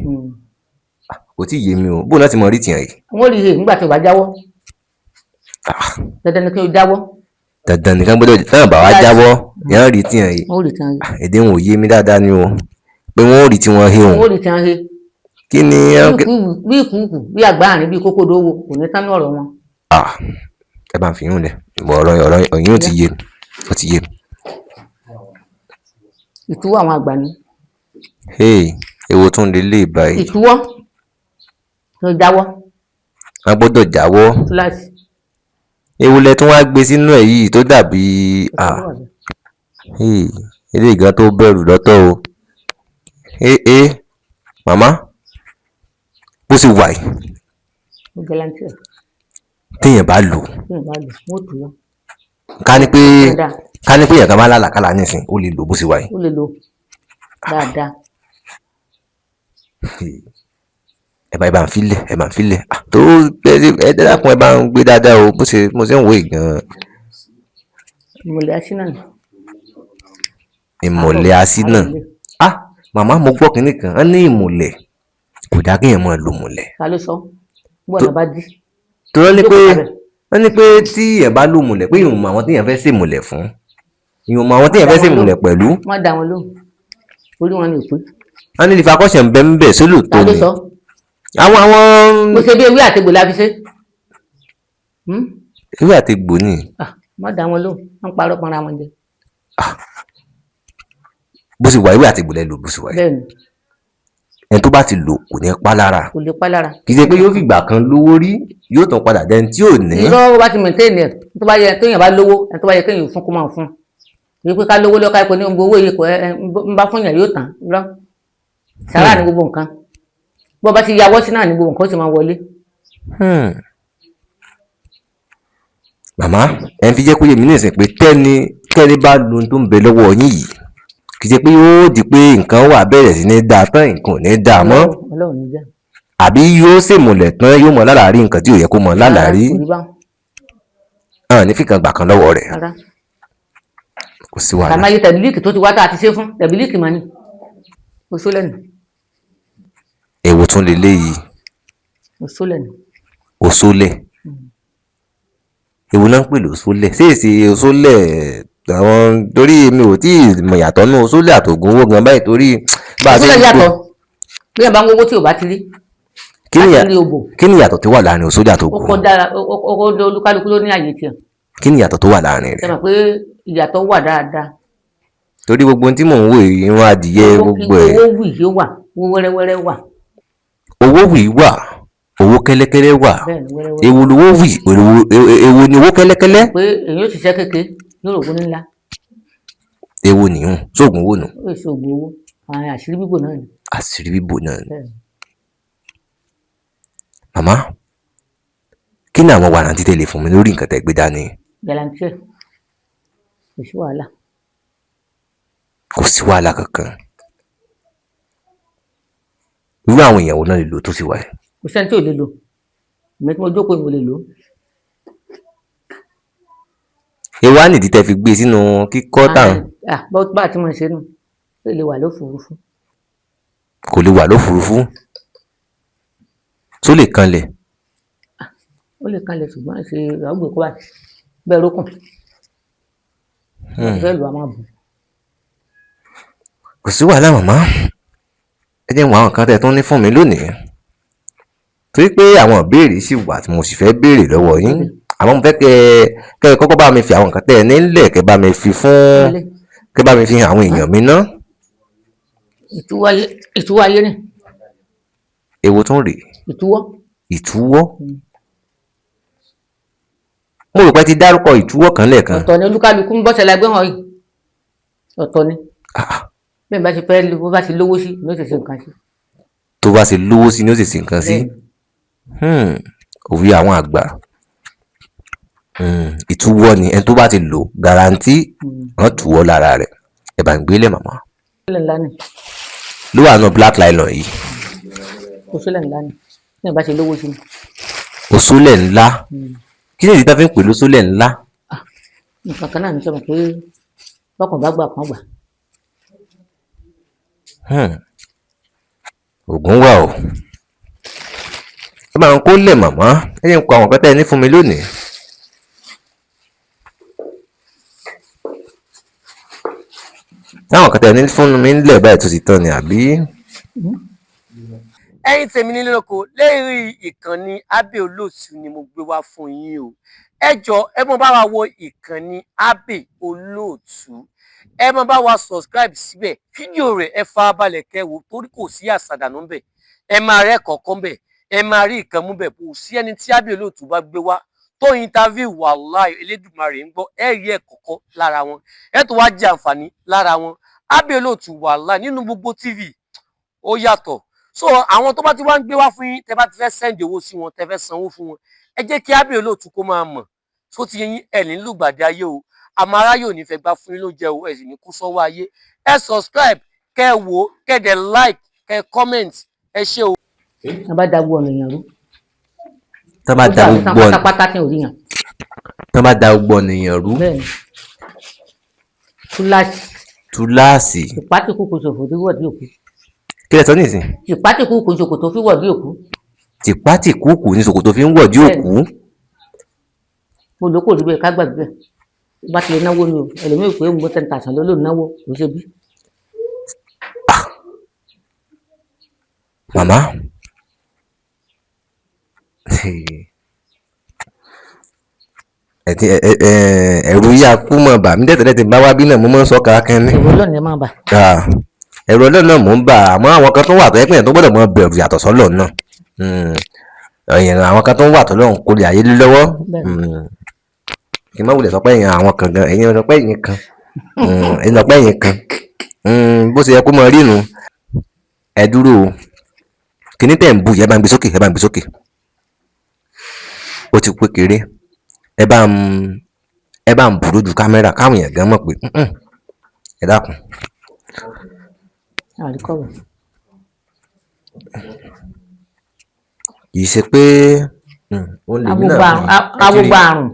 kò tí ì yé mi o bó láti máa rí tiwọn he. wọ́n rí he nígbà tí o bá jáwọ́. dandan ni kí o jáwọ́. dandan nìkan gbọ́dọ̀ náà bá wa jáwọ́ yẹn rí tiwọn he. èdè wọn ò yé mi dáadáa ni o pé wọ́n rí tiwọn he o. wọ́n rí tiwọn he. kí ni. bí ìkùkù bí àgbáàrin bí kókó dówó kò ní tán ní ọ̀rọ̀ wọn. ẹ bá ń fi yún lẹ ọ̀rọ̀ yín ò ti yé mi ó ti yé mi. ìtúwọ́ àwọn àgbà ni. èwo tún lè lè báyìí. ìtúwọ́ ló jáwọ́. wọ́n gbọ́dọ̀ jáwọ́. kíláàsì. ewu lẹ tún wá gbé sínú ẹ̀ yìí tó dàbí ilé ìgbà tó bẹ̀rù lọ́tọ̀ o. màmá bó sì wà yìí. ó gẹlẹ́ntì ẹ̀. téèyàn bá lò. wọ́n tù wọ́n. ká ní pé èèyàn kan máa lálàkàlà nísìnyí ó lè lò bó sì wà yìí. ó lè lò dáadáa. ẹ bá ń filẹ̀ tó ẹ dákun ẹ bá ń gbé dáadáa o bó ṣe mo ṣe ń wò gan. ìmọ̀lẹ̀ asínà. ìmọ̀lẹ̀ asínà. màmá mo gbọ́ kínní kan á ní ìmọ̀lẹ̀ kò dá kéèyàn máa lo mọ̀lẹ̀. ta ló sọ gbọ́dọ̀ bá dí. tó wọ́n ní pé tí èèyàn bá lò mọ̀lẹ̀ pé ìhùn mọ àwọn téèyàn fẹ́ ṣèmọ̀lẹ̀ fún ìhùn mọ àwọn téèyàn fẹ́ ṣèmọ̀lẹ̀ pẹ̀lú. wọ́n dá wọn lóhùn orí wọn ni ò pé. wọ́n ní ìfakọ́ṣẹ̀ ń bẹ́ ń bẹ̀ sólò tó ni. àwọn. mo ṣe bí ewé àtegbò la fi ṣe. ewé àtegbò ni. wọ́n dá wọn lóhùn wọ́n parọ́ pọnra wọn jẹ. bó sì wà ewé àtegbò lẹ lò bó sì wà yìí. bẹ́ẹ̀ni. ẹni tó bá ti lò kò ní pa lára. kò lè pa lára. kì í ṣe pé yóò fìgbà kan lówó rí yóò tàn padà dẹni tí ò ní. irọ́ bá ti mẹ̀tẹ́ẹ̀nì ẹ̀ tó bá yẹ kéèyàn bá lówó ẹ̀ tó bá yẹ kéèyàn fún kó máa fún yìí pé ká lówó lọ́ka ẹ̀kọ́ ní gbogbo owó yìí kò ń bá fún yàn yóò tàn irọ́ sàrà ní gbogbo nǹkan bó bá ti yàwọ́ sí náà ní gbogbo nǹkan ó sì máa wọlé. màmá ẹ ń fi jẹ́ kó yé mi ní ìsìn pé kẹ́ni bá lo ohun tó ń bẹ lọ́wọ́ yín yìí kì í ṣe pé yóò di pé nǹkan wà bẹ̀rẹ̀ sí ní dáa tán nǹkan ò ní dáa mọ́ àbí yóò ṣèmùlẹ̀ tán yóò mọ lálàárí nǹkan tí ò yẹ kó mọ lálàárí ní fìkan gbà kan lọ́wọ́ rẹ̀ kò sí wàhálà. àmọ́ iye tẹ̀bílíìkì tó ti wá tá a ti ṣe fún tẹ̀bílíìkì mọ́ ni oṣó lẹ́nu. èwo tún lè léyìí. oṣó lẹ́nu. oṣó lẹ̀ èwo náà ń pè lóṣólẹ̀ ṣé èsì oṣólẹ̀ àwọn torí mi ò tí ì mọ̀ yàtọ̀ nù oṣólẹ̀ àtògùn owó gan báyìí torí bá a ṣe ń gbé. yàtọ̀ bí ẹ̀ bá ń gbowó tí ò bá ti rí. kí ni ìyàtọ̀ tó wà láàrin oṣólẹ̀ àtògùn. ọkọ̀ olúkálukú ló ní àyè tiẹ̀. kí ni ìyàtọ̀ tó wà láàrin rẹ̀. ṣe mọ̀ pé ìyàtọ̀ wà dáadáa. torí gbogbo ohun tí mò ń wò irun adìyẹ gbogbo ẹ̀. owó wì yóò wà owó wẹ́rẹ́wẹ́rẹ́ wà. owó wì wà owó kẹ́lẹ́kẹ́lẹ́ wà bẹ́ẹ̀ ni wẹ́rẹ́wẹ́rẹ́ èwo lowó wì èwo ni owó kẹ́lẹ́kẹ́lẹ́ pé èyí ó ṣiṣẹ́ kékeré yóò rògbò ńlá èwo nìyún sóògùn owó nù ó lè ṣe oògùn owó àwọn àṣírí bíbò náà ni àṣírí bíbò náà ni. bẹ́ẹ̀ ni. Màmá kí ni àwọn wàrántí tẹ́ lè fún mi lórí nǹkan tẹ́ gbé dání? Galantie kò sí wàhálà Kò sí wàhálà kankan. Irú àwọn èèyàn wo náà lè lò tó sì wà yìí? kò sẹ́ni tí ò lè lò èmi tí mo jókòó ìwò lè lò Èwo á nìdí tẹ́ fi gbé sínú kíkọ́ tàn bá a ti mọ̀ ṣe nù ó lè wà lófurufú kò lè wà lófurufú tó lè kanlẹ̀ ó lè kanlẹ̀ ṣùgbọ́n ṣe àgbè kó báyìí bẹ́ẹ̀ rókùn fẹ́ lù á máa bù kò sí wàhálà màmá ẹ jẹ́ n wo àwọn nǹkan tẹ́ tún ní fún mi lónìí torí pé àwọn ìbéèrè sì wà tí mo sì fẹ́ béèrè lọ́wọ́ yín àmọ́ mo fẹ́ kẹ́ ẹ kọ́kọ́ bá mi fi àwọn nǹkan tẹ́ ẹ nílẹ̀ kẹ́ bá mi fi fún kẹ́ bá mi fi hàn àwọn èèyàn mi ná. ìtúwọ́ ayé ni Èwo tún rèé? ìtúwọ́ Ìtúwọ́. Mo rò pé ti dárúkọ ìtúwọ́ kan lẹ́ẹ̀kan. ọ̀tọ̀ ni olúkálukú ń bọ́sẹ̀ lágbé hàn yìí ọ̀tọ̀ ni bẹ́ẹ̀ bá ti fẹ́ bó bá ti lówó sí ni ó sì ṣe nǹkan sí. Tó bá ṣe lówó sí ni ó sì ṣe nǹkan sí. Òwe àwọn àgbà. Ìtúwọ́ ni ẹni tó bá ti lò garanti wọ́n túwọ́ lára rẹ̀ ẹ bá ń gbélé màmá. sílẹ̀ ńlá ni Ló wà nù black nylon yìí. kò sílẹ̀ ńlá ni bẹ́ẹ̀ bá ti lówó sí ni. Òṣòlẹ̀ ńlá. Kí ni ìdí tá fi ń pè lóṣòlẹ̀ ńlá? nǹkan kan náà ní sọ̀rọ̀ pé bọ́kàn bá gbà kan gbà. Ògùn wà o. Ẹ máa ń kó lẹ̀ màmá ẹ yẹn ń kọ àwọn nǹkan tẹ́ ẹ ní fún mi lónìí. Táwọn nǹkan tẹ́ ẹ ní fún mi ńlẹ̀ báyìí tó ti tán ni àbí? ẹ̀yin tèmi nílé lóko lérí ìkànnì Abbey Olóòtú ni mo gbé wá fún yín o ẹ jọ̀ọ́ ẹ mọ bá wa wo ìkànnì Abbey Olóòtú ẹ mọ bá wa subscribe síbẹ̀ fídíò rẹ̀ ẹ farabalẹ̀ kẹ́ wò torí kò sí àsàdànù ńbẹ̀ ẹ máa rẹ́ kọ̀ọ̀kan ńbẹ̀ ẹ máa rí ìkan mú bẹ̀ kò sí ẹni tí Abbey Olóòtú bá gbé wá tó interview wàláì Elédùmarè ń gbọ́ ẹ rí ẹ kọ̀ọ̀kan lára wọn ẹ tó wá jẹ àǹfààní lára wọn Abbey Olóòtú wàláì nínú gbogbo TV ó yàtọ̀ so àwọn tó bá ti wá ń gbé wá fún yín tẹ bá ti fẹ́ sẹ́ndì owó sí wọn tẹ fẹ́ sanwó fún wọn ẹ jẹ́ kí Abbey Olóòtú kó máa mọ̀ tó ti yín ẹ̀ ní lùgbàdì ayé o àmọ́ aráyé ò ní fẹ́ gbá fún yín ló jẹ́ o ẹ̀ sì ní kú sọ́wọ́ ayé ẹ subscribe kẹ́ ẹ wò kẹ́ ẹ dẹ̀ like kẹ́ ẹ comment ẹ ṣé o. wọ́n bá dágbó ọ̀nà èèyàn rú. Tán bá da gbogbo ọ̀nà pátápátá tí ò rí yàn. Tán bá da gbogbo ọ̀nà èèyàn rú. bẹ́ẹ̀ni túláàsì. Túláàsì. tìpátìkúkú ṣòfò tí wọ́ọ̀dí òkú. Kí lẹ sọ nísìn? tìpátìkúkú ṣòkò tó fi wọ̀dí òkú. Tìpátìkúùkù ní ṣòkòtò fi ń wọ̀dí òkú. mo lò kò rí bẹ́ẹ̀ ká gbàgbé bá ti lè náwó ni o ẹlòmíì pé mo 10,000 ló lò náwó kò ṣe bí. Màmá ẹ̀rù yá kú mọ̀ bà mí tẹ́tẹ̀lẹ́ ti bá wá bí náà mo máa ń sọ káàkiri ní. ẹ̀rọ ọlọ́run ẹ máa bà. Ẹ̀rù ọlọ́run náà mò ń bà àmọ́ àwọn kan tó wà tó yẹ pé èèyàn tó gbọ́dọ̀ mọ bẹ̀rù yàtọ̀ sọ́lọ̀ náà àwọn kan tó wà tó lọ́run kò lè ayé lé lọ́wọ́ kí n má wulẹ̀ sọ pé èèyàn àwọn kan gan ẹ̀yin sọ pé èèyàn kan ẹ̀yin sọ pé èèyàn kan bó ṣe yẹ kó mọ rí nu ẹ dúró o kíní tẹ̀ ń bù yẹ ẹ bá ń gbé sókè ẹ bá ń gbé sókè ó ti pé kéré ẹ bá ń bù lójú kámẹ́rà káwọn èèyàn gan mọ̀ pé ẹ dákun. àríkọ̀wé. kì í ṣe pé awogba àrùn.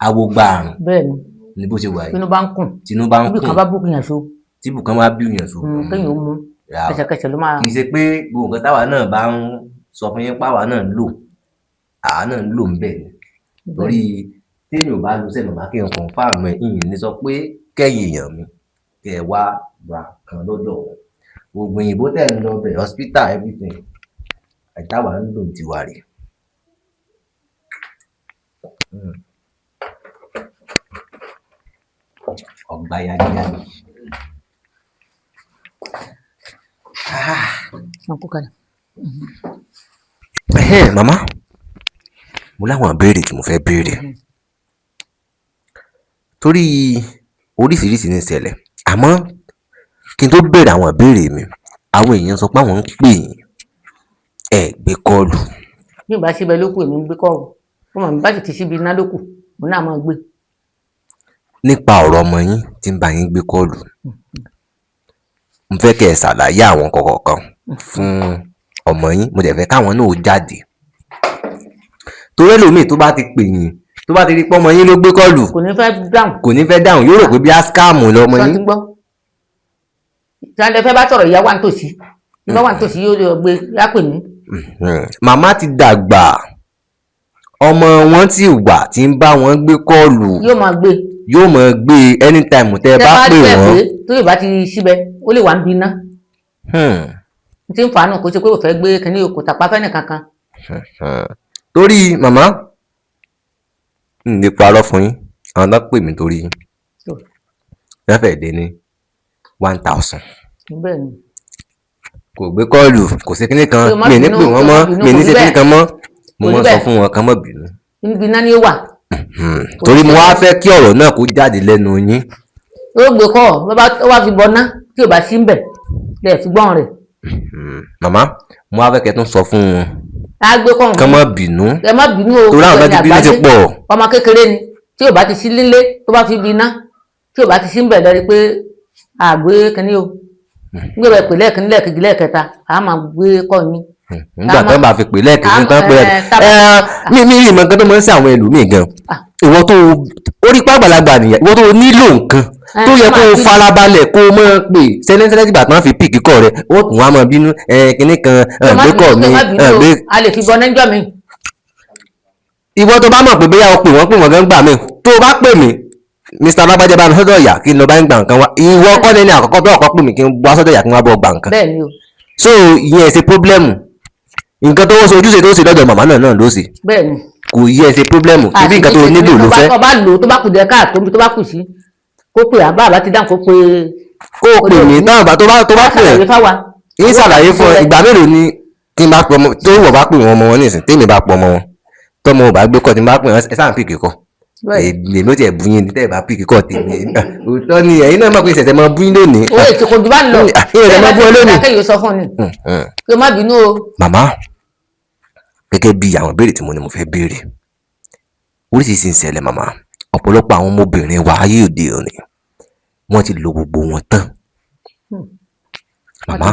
awogba àrùn. bẹ́ẹ̀ni ni bó ṣe wà yìí. tinú bá ń kùn. tinú bá ń kùn. ibi kan bá bùkún yàn so. tí bùkún bá bí yàn so. kéèyàn ó mú kẹsẹ̀kẹsẹ̀ ló máa. kì í ṣe pé gbogbo nǹkan táwa náà bá ń sọ fún yín páwa náà ń lò àwa náà ń lò ń bẹ̀ ni torí téèyàn bá lu sẹ́nu bá kí n kàn fáàmù ẹ̀ ìyìn ní sọ pé kẹ́yìn èèyàn mi kẹ́ ẹ wá ra kan lọ́dọ̀ wọn gbogbo òyìnbó tẹ̀ ń lọ bẹ̀ hospital everything àìtáwà ń lò ti wà rè. ọgbà yáyáyá. Aku kan. màmá mo láwọn ìbéèrè tí mo fẹ́ béèrè torí oríṣiríṣi ní ìṣẹ̀lẹ̀ àmọ́ kí n tó béèrè àwọn ìbéèrè mi àwọn èèyàn sọ pé àwọn ń pè yín ẹ gbé kọ́ọ̀lù. bí ìbá síbẹ̀ ló kù èmi ń gbé kọ́ọ̀lù mo mọ̀ bá sì ti síbi iná ló kù mo náà máa gbé. nípa ọ̀rọ̀ ọmọ yín tí ń bá yín gbé kọ́ọ̀lù mo fẹ́ kẹ́ ẹ ṣàlàyé àwọn kọ̀ọ̀kan fún ọmọ yín mo dẹ̀ fẹ́ káwọn náà ó jáde torí ẹlòmíì tó bá ti pè yín tó bá ti rí pé ọmọ yín ló gbé kọ́ọ̀lù kò ní fẹ́ dáhùn yóò rò pé bí á skáàmù lọmọ yín. ìtàn fẹ́ bá sọ̀rọ̀ ìyá wà nítòsí ìyá wà nítòsí yóò lè gbé yá pè mí. màmá ti dàgbà ọmọ wọn ti wà tí ń bá wọn gbé kọ́ọ̀lù yóò máa gbé anytime tẹ́ ẹ bá pè wọ́n. tó yóò bá ti síbẹ̀ ó lè wà ń biná. tí ń fàánù kó ṣe pé ò fẹ́ gbé kínní kò tàpá fẹ́ nìkankan. torí màmá n lè parọ́ fún yín àwọn tó pè mí torí yín wọ́n fẹ́ẹ́ dé ní 1000. bẹ́ẹ̀ni. kò gbé kọ́ọ̀lù kò sí kíní kan mi ní pè wọ́n mọ́ mi ní ṣe kíní kan mọ́ mo mọ́ sọ fún wọn kan mọ́ bínú. níbi iná ni ó wà. torí mo wá fẹ́ kí ọ̀rọ̀ náà kó jáde lẹ́nu yín. ó gbé kọ́ ó wá fi bọ́ ná tí ò bá sí ń bẹ̀ lẹ́ẹ̀ fi gbọ́n rẹ̀. màmá mo wá fẹ́ kẹ́ tún sọ fún wọn kọ́ kán má bínú ẹ má bínú o torí àwọn tó ti bínú ti pọ̀. ọmọ kékeré ni tí ò bá ti sí lílé tó bá fi biná tí ò bá ti sí ń bẹ̀ lẹ́rí pé àgbé kínní o gbé bẹ pè lẹ́ẹ̀kínní lẹ́ẹ̀kejì lẹ́ẹ̀kẹta a máa gbé kọ́ yín. nígbà tó bá fi pè lẹ́ẹ̀kejì tán pé mi rí ìmọ̀ nǹkan tó máa ń ṣe àwọn ẹlòmíì gan ìwọ tó orí pàgbàlagbà nìyẹn ìwọ tó nílò nǹkan tó yẹ kó o farabalẹ̀ kó o máa pè sẹ́lẹ́sẹ́lẹ́ dìgbà tán fi píìkì kọ́ rẹ ó tún wá máa bínú kínní kan gbé kọ́ mi gbé. a lè fi bọ nẹ́jọ́ mi. ìwọ tó bá mọ̀ pé bóyá o pè wọ́n gan gbà mí tó o bá pè mí Mr. Alábàjẹ́ bá mi sọ́dọ̀ ìyá kí n lọ bá ń gbà nǹkan wá ìwọ kọ́ ni àkọ́kọ́ tó ọ̀kọ́ pè mí kí n wá sọ́dọ̀ ìyá kí n wá bọ̀ gbà nǹkan. bẹ́ẹ̀ni o. so ìyẹn ṣe pọ́blẹ́mù nǹkan tó ṣe ojúṣe tó ṣe lọ́dọ̀ màmá náà ló ṣe. bẹ́ẹ̀ni. kò yẹ ṣe pọ́blẹ́mù ibi nǹkan tó nílò ló fẹ́. tó bá lò tó bá kù díẹ̀ káàtó tó bá kù sí kó pè àbá àbá ti dáhùn kó pè. kó o pè mí náà bá tó bá pè é ń ṣàlàyé fún ẹ ìgbà mélòó ni tí n bá pọ ọmọ tó wọ̀ bá pè wọn ọmọ wọn nísìnyí tèmi bá pọ ọmọ wọn tọmọ ò bá gbé kọ́ tí n bá pè wọn ẹ sáà ń pìkì kọ́ èmi ó tiẹ̀ bú yín ní tẹ́ ẹ bá pìkì kọ́ tèmi òótọ́ ni ẹ̀yin náà mọ̀ pé ìṣẹ̀ṣẹ̀ máa bú yín lónìí. owó ètò kò jù bá ń lọ ìṣẹ̀ṣẹ̀ máa bú ẹ lónìí. kéèyàn sọ fún ni kí o má bínú o. màmá gẹ́gẹ́ bí àwọn ìbéèrè tí mo ní mo fẹ́ béèrè oríṣiríṣi ń ṣẹlẹ̀ màmá ọ̀pọ̀lọpọ̀ àwọn ọmọbìnrin wa ayé òde òní wọ́n ti lo gbogbo wọn tán màmá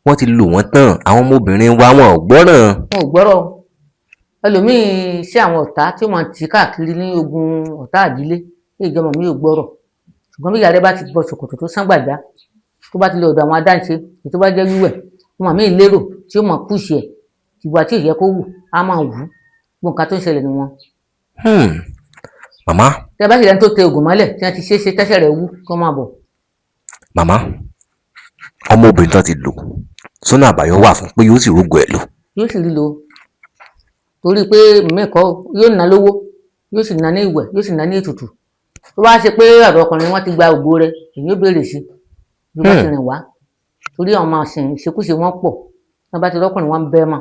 wọ́n ti lò wọ́n tán àwọn ọmọbìnrin wa wọn ò gbọ́ràn. wọn ò gbọ́rọ̀ ẹlòmíín sí àwọn ọ̀tá tí wọ́n ti káàkiri ní ogun ọ̀tá àdílé ní ìjọba mi ò gbọ́rọ̀ ṣùgbọ́n bí yàrá bá ti bọ ṣòkòtò tó sán gbàjá tó bá ti lọ ọ̀dọ̀ àwọn adáǹṣe tó bá jẹ́ wíwẹ̀ wọn mi lérò tí ó mọ̀ pùṣì ẹ̀ ìgbà tí ìyẹ́ kó wù á máa wù ú gbọ́n nǹkan tó ń ṣẹlẹ̀ ni wọn. màmá. tẹ bá sì lẹ́nu tó tẹ ògùn mọ́lẹ̀ tí wọ́n ti ṣe tẹ́sẹ̀ rẹ̀ wú kó máa bọ̀. màmá ọmọbìnrin tó ti lò sọ́nà àbáyọ wà fún pé yóò sì rógò ẹ̀ lò. yóò sì rí lò torí pé mẹ́kọ̀ọ́ yóò ná lówó yóò sì ná ní ìwẹ̀ yóò sì ná ní ètùtù tó bá ṣe pé ọ̀dọ̀ ọkùnrin wọn ti gba ògo rẹ̀ èyí ó béèrè sí bí wọ́n ti rìn wá torí àwọn máa sìn ìṣekúṣe wọn pọ̀ wọn bá ti rọ́kùnrin wọn bẹ́ẹ̀ mọ̀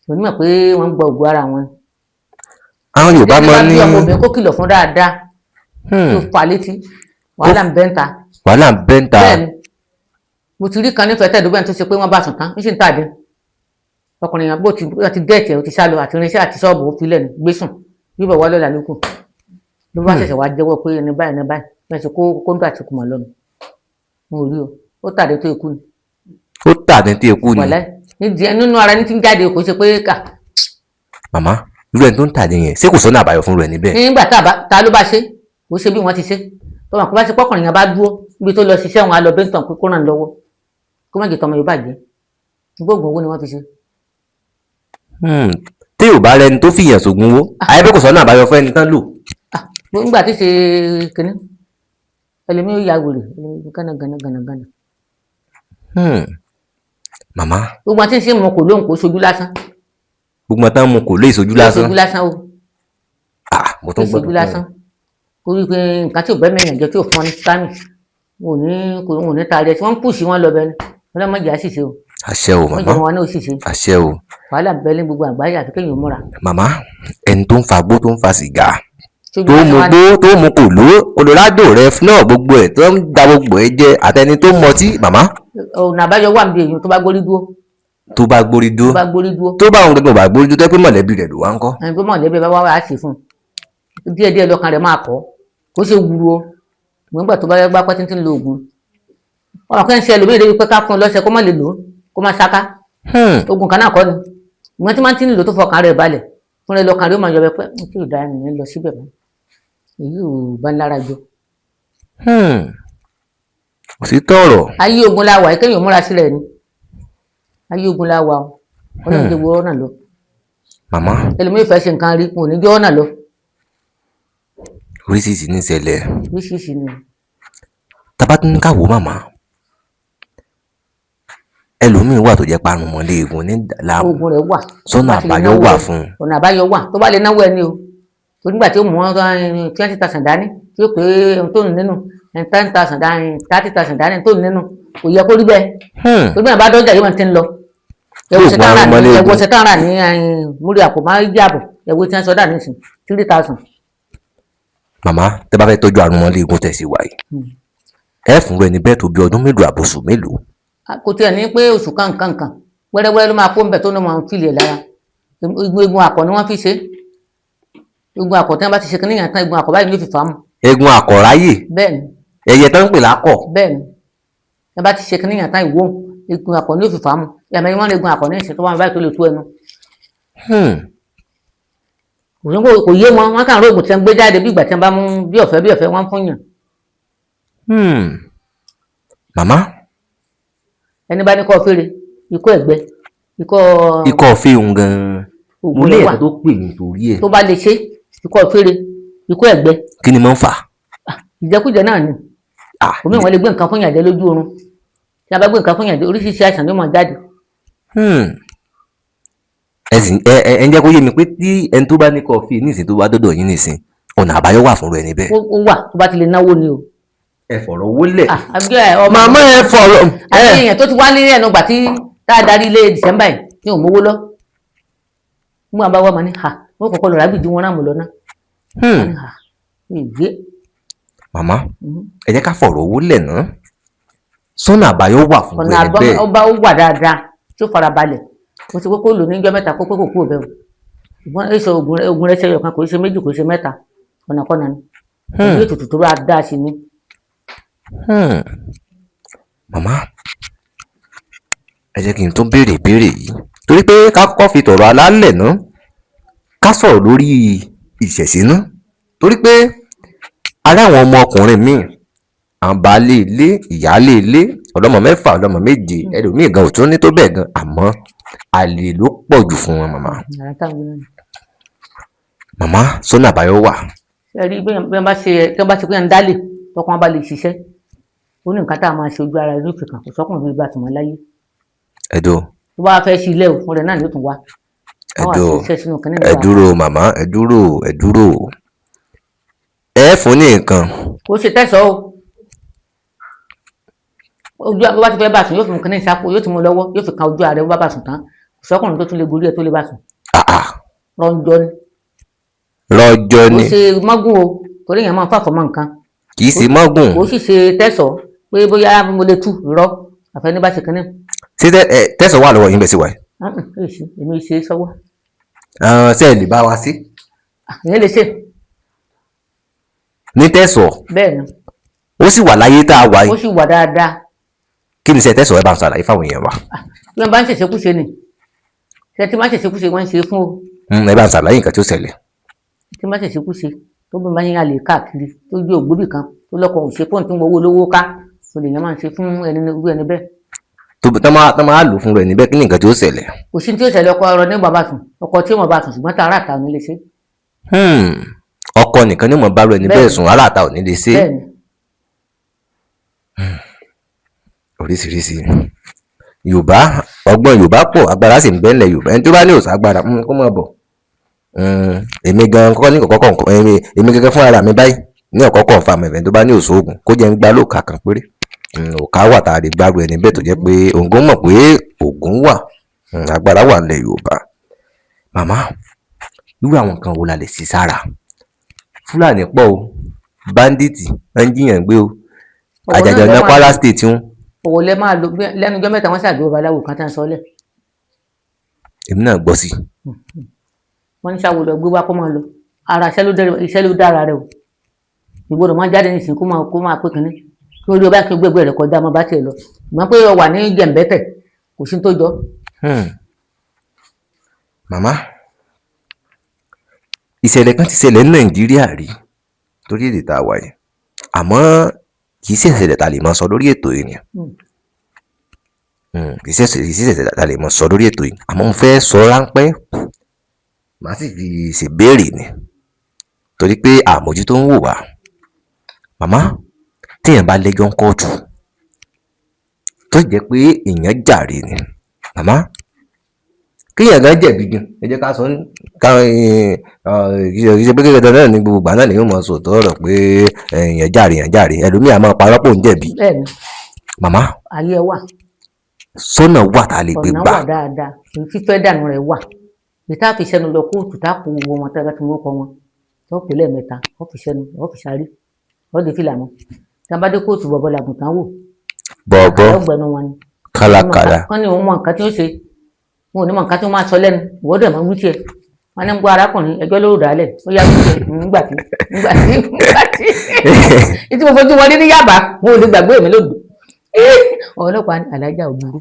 òní mọ̀ pé wọ́n ń gba ògo ara wọn. àwọn Yorùbá máa ní ọmọbìnrin kó kìlọ̀ fún dáadáa tó fà létí wàhálà ń bẹ́ńta. wàhálà ń bẹ́ńta. bẹ́ẹ̀ni mo ti rí kan nífẹ̀ẹ́ tẹ̀dúgbẹ́ tó ṣe pé wọ́n bá sùn tán ń sì ń tàdé ọkùnrin yẹn bó ti gẹ̀ẹ́tì ẹ̀ ó ti sá lọ àti irinṣẹ́ àti ṣọ́ọ̀bù ó fi lẹ́nu gbé sùn bí bọ̀ wá lọ́la lókù ló bá ṣẹ̀ṣẹ̀ wá jẹ́wọ́ pé ẹni báyìí bẹ́ẹ̀ ṣe kó kóńtà àti kùmọ̀ lọ́nu mo rí o ó tàdé tó ikú ni. ó tàdé tó ikú ni. wàlẹ́ nínú ara ní ti ń jáde kò ṣe pé kà. màmá irú ẹni tó ń tàdé yẹn ṣé kò sọ́nà àbáyọ fún rẹ̀ níbẹ̀. nígbà ta ló bá ṣe ó ṣe bí wọ́n ti ṣe tọ́mọ kó bá ṣe pọ́kùnrin yẹn bá dúró níbi tó lọ ṣiṣẹ́ wọn á lọ bẹ́ńtàn pé kó ràn lọ́wọ́ kó má jẹ tọmọ Yorùbá jẹ gbóògùn owó ni wọ́n fi ṣe. tí ò bá rẹni tó fìyàn sògùn owó àyẹ̀bẹ̀ kò sọ́nà àbáyọ fún ẹni tán lò. nígbà tí ṣe kínní ẹlẹ́mi ó ya wèrè gánagánagánagánà. màmá. gbogbo àti ṣe mọ kò lóhùn kó sojú lásán. gbogbo àti mọ kò lè sojú lásán. sojú lásán o. mo tún gbọ́dọ̀ sojú lásán kó rí i pé nǹkan tí ò bẹ́ mẹ́yìn jẹ́ tí ò fún ọ ní sámì wọn ò ní taari ẹ̀ tí wọ́n ń pùsì wọn lọ bẹ́ẹ̀ ni ọlọ́mọdé á sì ṣe o. àṣẹ o wọ́n màmá jẹ́ wọn náà ó sì ṣe àṣẹ o wàhálà bẹ́ẹ̀ ní gbogbo àgbáyé àti kéèyàn múra. màmá ẹni tó ń fa gbó tó ń fa sìgá Tójú tó wọn mu wá ní- gbó tó mu kòló Colorado rẹ náà gbogbo ẹ̀ tó ń da gbogbo ẹ̀ jẹ àtẹni tó ń mọtí màmá ọ̀nà àbáyọ wà níbi èyí tó bá gbórí dúró tó bá gbórí dúró tó bá òun gẹ́gẹ́ bá gbórí dúró tó pé mọ̀lẹ́bí rẹ̀ ló wá ń kọ́. ẹni tó mọ̀lẹ́bí bá wá wá sí fún un díẹ̀díẹ̀ lọ́kàn rẹ̀ máa kọ́ kó ṣe wúro o nígbà tó bá yẹ gbá pẹ́ títí ń lo oògùn ọ̀rọ̀ kẹ́ ń ṣe ẹlòmíì débi pé ká fún un lọ́sẹ̀ kó má lè lò ó kó má ṣáká oògùn kan náà kọ́ ni ìwọ́n tí máa ti ń lò tó fọkàn rẹ̀ balẹ̀ fúnra ẹ̀ lọ́kàn rẹ̀ ó máa yọ bẹ pé kí ò dáa nìyẹn lọ síbẹ̀ mọ́ èyí ò bá ń lára jọ. kò sí tọ̀rọ̀ ayé ogun la wà yìí kéèyàn múra sílẹ̀ ni ayé ogun la wà o ọlọ́run ti wo ọ̀nà lọ màmá ẹlòmíì fẹ́ ṣe nǹkan rí wọn ò ní jẹ́ ọ̀nà lọ oríṣiríṣi ní ìṣẹ̀lẹ̀ oríṣiríṣi ni tábà tún ní ká wò ó màmá ẹlòmíín wà tó jẹ́ parun mọ́lé egun ní láàmú oògùn rẹ̀ wà sọ́nà Bá ti lè àbáyọ náwó wà rẹ̀. fún un. ọ̀nà àbáyọ wà tó bá lè náwó ẹni o tó nígbà tí ó mú 20,000 dání tí ó pé ohun tó ń nínú 10,000 dání 30,000 dání tó ń nínú kò yẹ kó rí bẹ́ẹ̀ tó bí wọn bá dọ́jà yìí wọn ti ń lọ ẹ̀wọ̀ ṣetán rà ní múrí àpò máa ń jábọ̀ ẹ̀wọ̀ tí wọ́n sọ dà ní ìsìn 3,000. màmá tẹ́ bá fẹ́ tọ́jú àrùn mọ́lé egun tẹ̀sí wáyé ẹ fún rẹ ní bẹ́ẹ̀ tó bí ọdún mélòó àbòsùn mélòó. kò tiẹ̀ ní pé oṣù kankan wẹ́rẹ́wẹ́rẹ́ ló máa kó ń bẹ̀ tó ní wọn fìlẹ̀ lára egun àkọ́ ni wọ́n fi ṣe egun àkọ́ tí wọ́n bá ti ṣe kí níyàn tán egun àkọ́ báyìí ló fi fà á mu. egun àkọ̀ráyè bẹ́ẹ̀ni ẹyẹ tó ń pè lákọ̀. bẹ́ẹ̀ni tí wọ́n bá ti ṣe kí níyàn tán ìwó egun àkọ́ ló fi fà á mu yàrá ẹni wọ́n lé egun àkọ́ ní ìṣètò wọn báyìí tó lè tú ẹnu. kò yé wọn kàn róògùn tí wọ́n gbé jáde bí ìgbà tí wọ́n bá mú bí ọ̀fẹ́ wọ́n fún yàn. màmá ẹni bá ní kọ́ fèrè ikọ́ ẹ̀gbẹ́ ikọ́ fíhun gan-an mo lé ẹ̀ka tó pè mí torí ẹ̀. tó bá lè ṣe ikọ́ fèrè ikọ́ ẹ̀gbẹ́. kí ni mo ń fà. ìjẹkújẹ náà ni omi ìwọ̀n lè gbé nǹkan fún yàjẹ́ lójú oorun tí a bá gbé nǹkan fún yàjẹ́ oríṣiríṣi àìsàn ló máa jáde. ẹ ń jẹ́ kó yé mi pé tí ẹni tó bá ní kọfí nísìnyí tó bá dọ́dọ̀ yín nísìnyí ọ̀nà àbáyọ wà fún rẹ níbẹ̀. ó wà tó bá ti lè náwó ni o. ẹ fọ̀rọ̀ wólẹ̀. màmá ẹ fọ̀rọ̀. àti èèyàn tó ti wá nílé ẹnu gbà tí tá a darí ilé December yìí ní òun mówó lọ. mú àbá wa máa ní ha wọ́n kọ́kọ́ lọ rábìdí wọn ráàmù lọ náà. màmá ẹ jẹ́ ká fọ̀rọ̀ wólẹ̀ náà sọ́nà àbáyọ wà fún rẹ níbẹ̀. ọ̀nà àbáyọ wà dáadáa tí ó fara balẹ̀ mo ti kókó lò ní ijọ́ mẹ́ta kó pé kò kú òbẹ̀ o ṣùgbọ́n èso oògùn rẹ̀ ṣe yọ̀kan kò ṣe méjì kò ṣe mẹ́ta ọ̀nà kọ́nà ni ìlú ètùtù tó bá dáa sí ni. màmá ẹ jẹ́ kí n tún béèrè ìbéèrè yìí torí pé ká kọ́kọ́ fi tọ̀rọ̀ alálẹ̀ ná ká sọ̀rọ̀ lórí ìṣẹ̀ṣe ná torí pé ará àwọn ọmọkùnrin míì àwọn baálé ilé ìyáálé ilé ọlọ́mọ mẹ́fà ọlọ́mọ méje ẹlòmíì gan ò tún ní tó bẹ́ẹ̀ gan àmọ́ àlè ló pọ̀ jù fún wọn màmá. màmá sọ́nà àbáyọ wà. ẹ rí bí wọ́n bá ṣe pé ń dálé tọkàn bá lè ṣiṣẹ́ ó ní nǹkan tá a máa ṣe ojú ara rẹ̀ lófin kan kò sọ́kùnrin bí bá ti mọ́ láyé. ẹ̀dọ́. tó bá fẹ́ sí ilé o fún rẹ̀ náà ló tún wá. ẹ dúró màmá ẹ dúró ẹ fún ní nǹkan. ó ṣe tẹ̀sán o ojú bó bá ti fẹ́ bá sùn yóò fi nǹkan ní ìsápò yóò ti mú lọ́wọ́ yóò fi kan ojú ara rẹ̀ bó bá bá sùn tán ìsọkùnrin tó tún lè gorí ẹ̀ tó lè bá sùn. rọjò ni. kò ṣe mọ́gùn o torí èèyàn máa ń fàfọ́ mọ́ nǹkan. kì í ṣe mọ́gùn. kò sì ṣe tẹ̀sán pé bóyá mo lè tú irọ́ àfẹní bá ṣe kínní. ṣé tẹ̀sán wà lọ́wọ́ yín bẹ́ẹ̀ sí wa. èmi ṣe sọ́wọ́. ṣé ẹ lè bá wa sí. ìyẹn lè ṣe. ní tẹ̀sán. bẹ́ẹ̀ ni. ó sì wà láyé tá a wà yìí. ó sì wà dáadáa. kí ni ṣe tẹ̀sán ẹ bá ń ṣàlàyé fáwọn èèyàn wa. bí wọ́n bá ń ṣèṣekúṣe ni ṣe tí máa ṣèṣekúṣe wọ́n ń ṣe fún o. ẹ bá ń ṣàlàyé nǹkan tí ó ṣẹlẹ̀. tí máa ṣèṣekúṣe tó bí máa ń yàn lè káàkiri tó gbé ògbóbì kan tó lọ́kọ̀ òṣè fóun tí ń wọ́wọ́ lówó ká tó lè yàn máa ń ṣe fún ẹni bẹ́ẹ̀. tó máa lò fún rẹ níbẹ̀ kí ni nǹkan tí ó ṣẹlẹ̀. kò sí tí ó ṣẹlẹ̀ ọkọ ọ̀rọ̀ ní bàbá sùn ọkọ tí mo bá sùn ṣùgbọ́n tààrà àtà ò ní lè ṣe. ọkọ nìkan ni mo bá rẹ níbẹ̀ sùn ará àtà ò ní lè ṣe. oríṣiríṣi yorùbá ọgbọ́n yorùbá pọ̀ agbára sì ń bẹ nílẹ̀ yorùbá ẹni tó bá ní òsà agbára kó má bọ̀ èmi gan kọ́kọ́ ní kọ̀kọ́ èmi gẹ́gẹ́ fún ara mi báyìí ní ọ̀kọ́kọ́ fa mẹ̀fẹ̀ tó bá ní òṣoògùn kó jẹ́ ń gbá lóòka kan péré òkà wà tá a lè gbárù ẹni bẹ́ẹ̀ tó jẹ́ pé òǹgó mọ̀ pé Ògún wà, agbára wà nílẹ̀ Yorùbá. Màmá, irú àwọn nǹkan wo la lè ṣe sára? Fúlàní pọ̀ o, báńdíìtì ń jiyàn gbé o, àjàjà ọ̀nà Kwara State ń. Òwò lẹ máa lò lẹ́nu ọjọ́ mẹ́ta wọ́n ṣàgbé babaláwo kan tá à ń sọ lẹ̀. Èmi náà gbọ́ sí. Wọ́n ní ṣàwò lọ gbé wá kó máa lọ. Ara iṣẹ́ ló dára rẹ o. Ìgbọ́dọ̀ máa jáde nísìnyí kó máa pé kínní. Kí orí ọba kí gbégbé rẹ̀ kọjá máa bá tiẹ̀ lọ. Ìmọ̀ pé ọ wà ní jẹ̀ǹbẹ́tẹ̀ kò sí tó jọ. Màmá, ìṣẹ̀lẹ̀ kan ti ṣẹlẹ̀ ní Nàìjíríà rí lórí èdè tá a wà yìí, àmọ́ kì í ṣe ìṣẹ̀lẹ̀ tá a lè máa sọ lórí ètò yìí ni. Kì í ṣe ìṣẹ̀lẹ̀ tá a lè máa sọ lórí ètò yìí, àmọ́ mo fẹ́ sọ ráńpẹ́, màá sì fi ṣèbéèrè ni torí pé àmójútó ń wò wá. Màmá, téèyàn bá lẹ́jọ́ ń kóòtù tó jẹ́ pé èèyàn jàre ni, màmá, kéèyàn gan jẹ̀bi gan, ẹ jẹ́ ká sọ kì í ṣe pé kékeré náà ní gbogbo ìgbà náà ni yóò máa sòótọ́ ọ̀rọ̀ pé èèyàn jàre, ẹlòmíì á máa parọ́ pò ń jẹ̀bi. Bẹ́ẹ̀ni. Màmá, ayé wà. Sọ́nà wà tá a lè gbé gbà. Ọ̀nà wà dáadáa, èyí fífẹ́ dànù rẹ̀ wà. Bí tá a fi ṣẹnu lọ kóòtù tá a kó gbogbo wọn tá a bá ti mú ọkọ wọn, tó pè lẹ́ẹ̀mẹ́ta, ó fi ṣẹnu, ó fi ṣarí, ó di fìlà mọ́. Tá a bá dé kóòtù bọ̀bọ̀ làgùntàn wò. Bọ̀bọ̀ ọgbẹ̀nu wọn ni. kálákálá. Wọ́n ní òun mọ nǹkan tí ó ṣe, wọn ò ní mọ nǹkan tí wọ́n máa sọ lẹ́nu, ìwọ́dọ̀ máa ń wí tiẹ̀. Wọ́n ní ń gbọ́ arákùnrin ẹjọ́ ló dálẹ̀, ó yá wí tiẹ̀ nígbà tí. Ìtí mo fojú wọn ní Yábà, wọn ò lè gbàgbé mi lòdù. Ọlọ́pàá ní Alájà ò burú,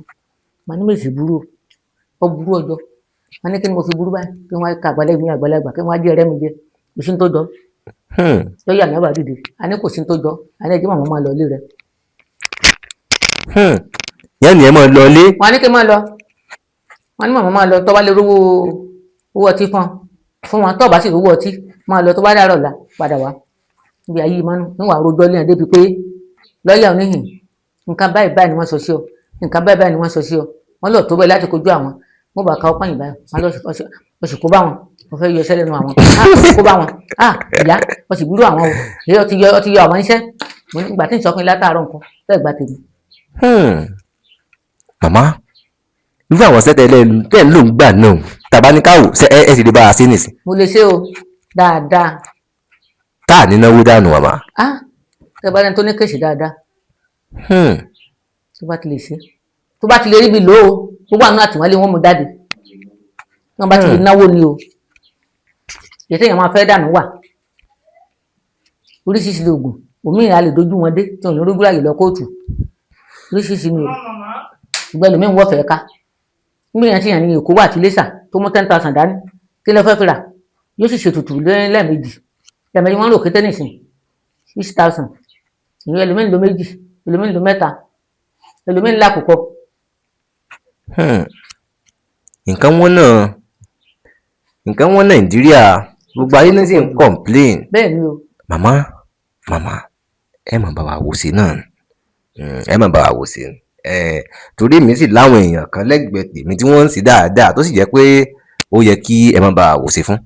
màá ní mèsì burú ó burú ọjọ́. Wọ́n ní kí ni mo fi burú báyìí, kí wọ́n ka àgbàlagbà, kí wọ́n á jẹ́ ẹrẹ́ mi jẹ, kò sí ní tó jọ. Lọ́yà àmì ọba dìde, a ní kò sí ní tó jọ, a ní ẹjẹ́ màmá máa lọ ilé rẹ̀. Yẹ́nì ẹ máa lọ ilé. Wọ́n ní kí n máa lọ, wọ́n ní màmá máa lọ, tó bá lè rówó ọtí fún wọn, tó bá sì rówó ọtí máa lọ, tó bá dàrọ̀ la padà wá. Níbi ayé ìmánu níwà rojọ́ lẹ́yìn débi pé lọ́yà oníhìn nǹkan báyìí ni wọ́n sọ sí ọ, nǹkan báyìí ni wọ́n sọ sí ọ, wọ́n lọ tó bẹ́ẹ̀ láti kojú àwọn, wọ́n bá ka ọpọ́n yìí báyìí, wọ́n lọ sì kó bá wọn, wọ́n fẹ́ yọ iṣẹ́ lẹ́nu àwọn, kó bá wọn, ìyá wọ́n sì gbúrú àwọn o, èyí ọtí yọ àwọn iṣẹ́, ìgbà tí ń sọkùnrin látàárọ̀ nǹkan bẹ́ẹ̀ gbà tèmi. Màmá, irú àwọn sẹ́tẹ̀ tẹ́ ń lò ń gbà náà tàbá ní káwò ẹ sì lè bá a sí nìsín. Mo lè ṣe o dáadáa. Tá à ní náwó dànù màmá. Tẹ bá dẹni tó ní kéṣì dáadáa. Tó bá ti lè ṣe, tó bá ti lè rí ibi lò ó, gbogbo àwọn àtìmọ́lé wọn mú jáde. Wọ́n bá ti lè náwó ni o. Èyí téèyàn máa fẹ́ dànù wà. Oríṣiríṣi oògùn, òmíràn a lè dojú wọn dé tí òun rógúrà yìí lọ kóòtù. Oríṣiríṣi ni o. Ìgbẹ́ lómi ń wọ́ fẹ́ ká. Nígbìyànjú tí yàn ní Èkó wà tí Iléṣà tó mú 10,000 dání. Kí ló fẹ́ fi rà? Yóò sì ṣètùtù lẹ́ẹ̀mejì. Lẹ́ẹ̀mejì wọ́n ń lò kété nìsín 6,000. Ìyẹn ẹlòmíì ń lo méjì, ẹlòmíì ń lo mẹ́ta, ẹlòmíì ń lákòókò. Nǹkan wọ́n Nàìjíríà, gbogbo ayé náà sì ń complain. Bẹ́ẹ̀ ni o. Màmá, ẹ máa bá wa wò sí náà. Ẹ máa bá wa wò sí. Torí mi sì láwọn èèyàn kan lẹ́gbẹ̀ẹ́ tèmi tí wọ́n ń sí dáadáa tó sì jẹ́ pé ó yẹ kí ẹ máa bá wa wò sí fún.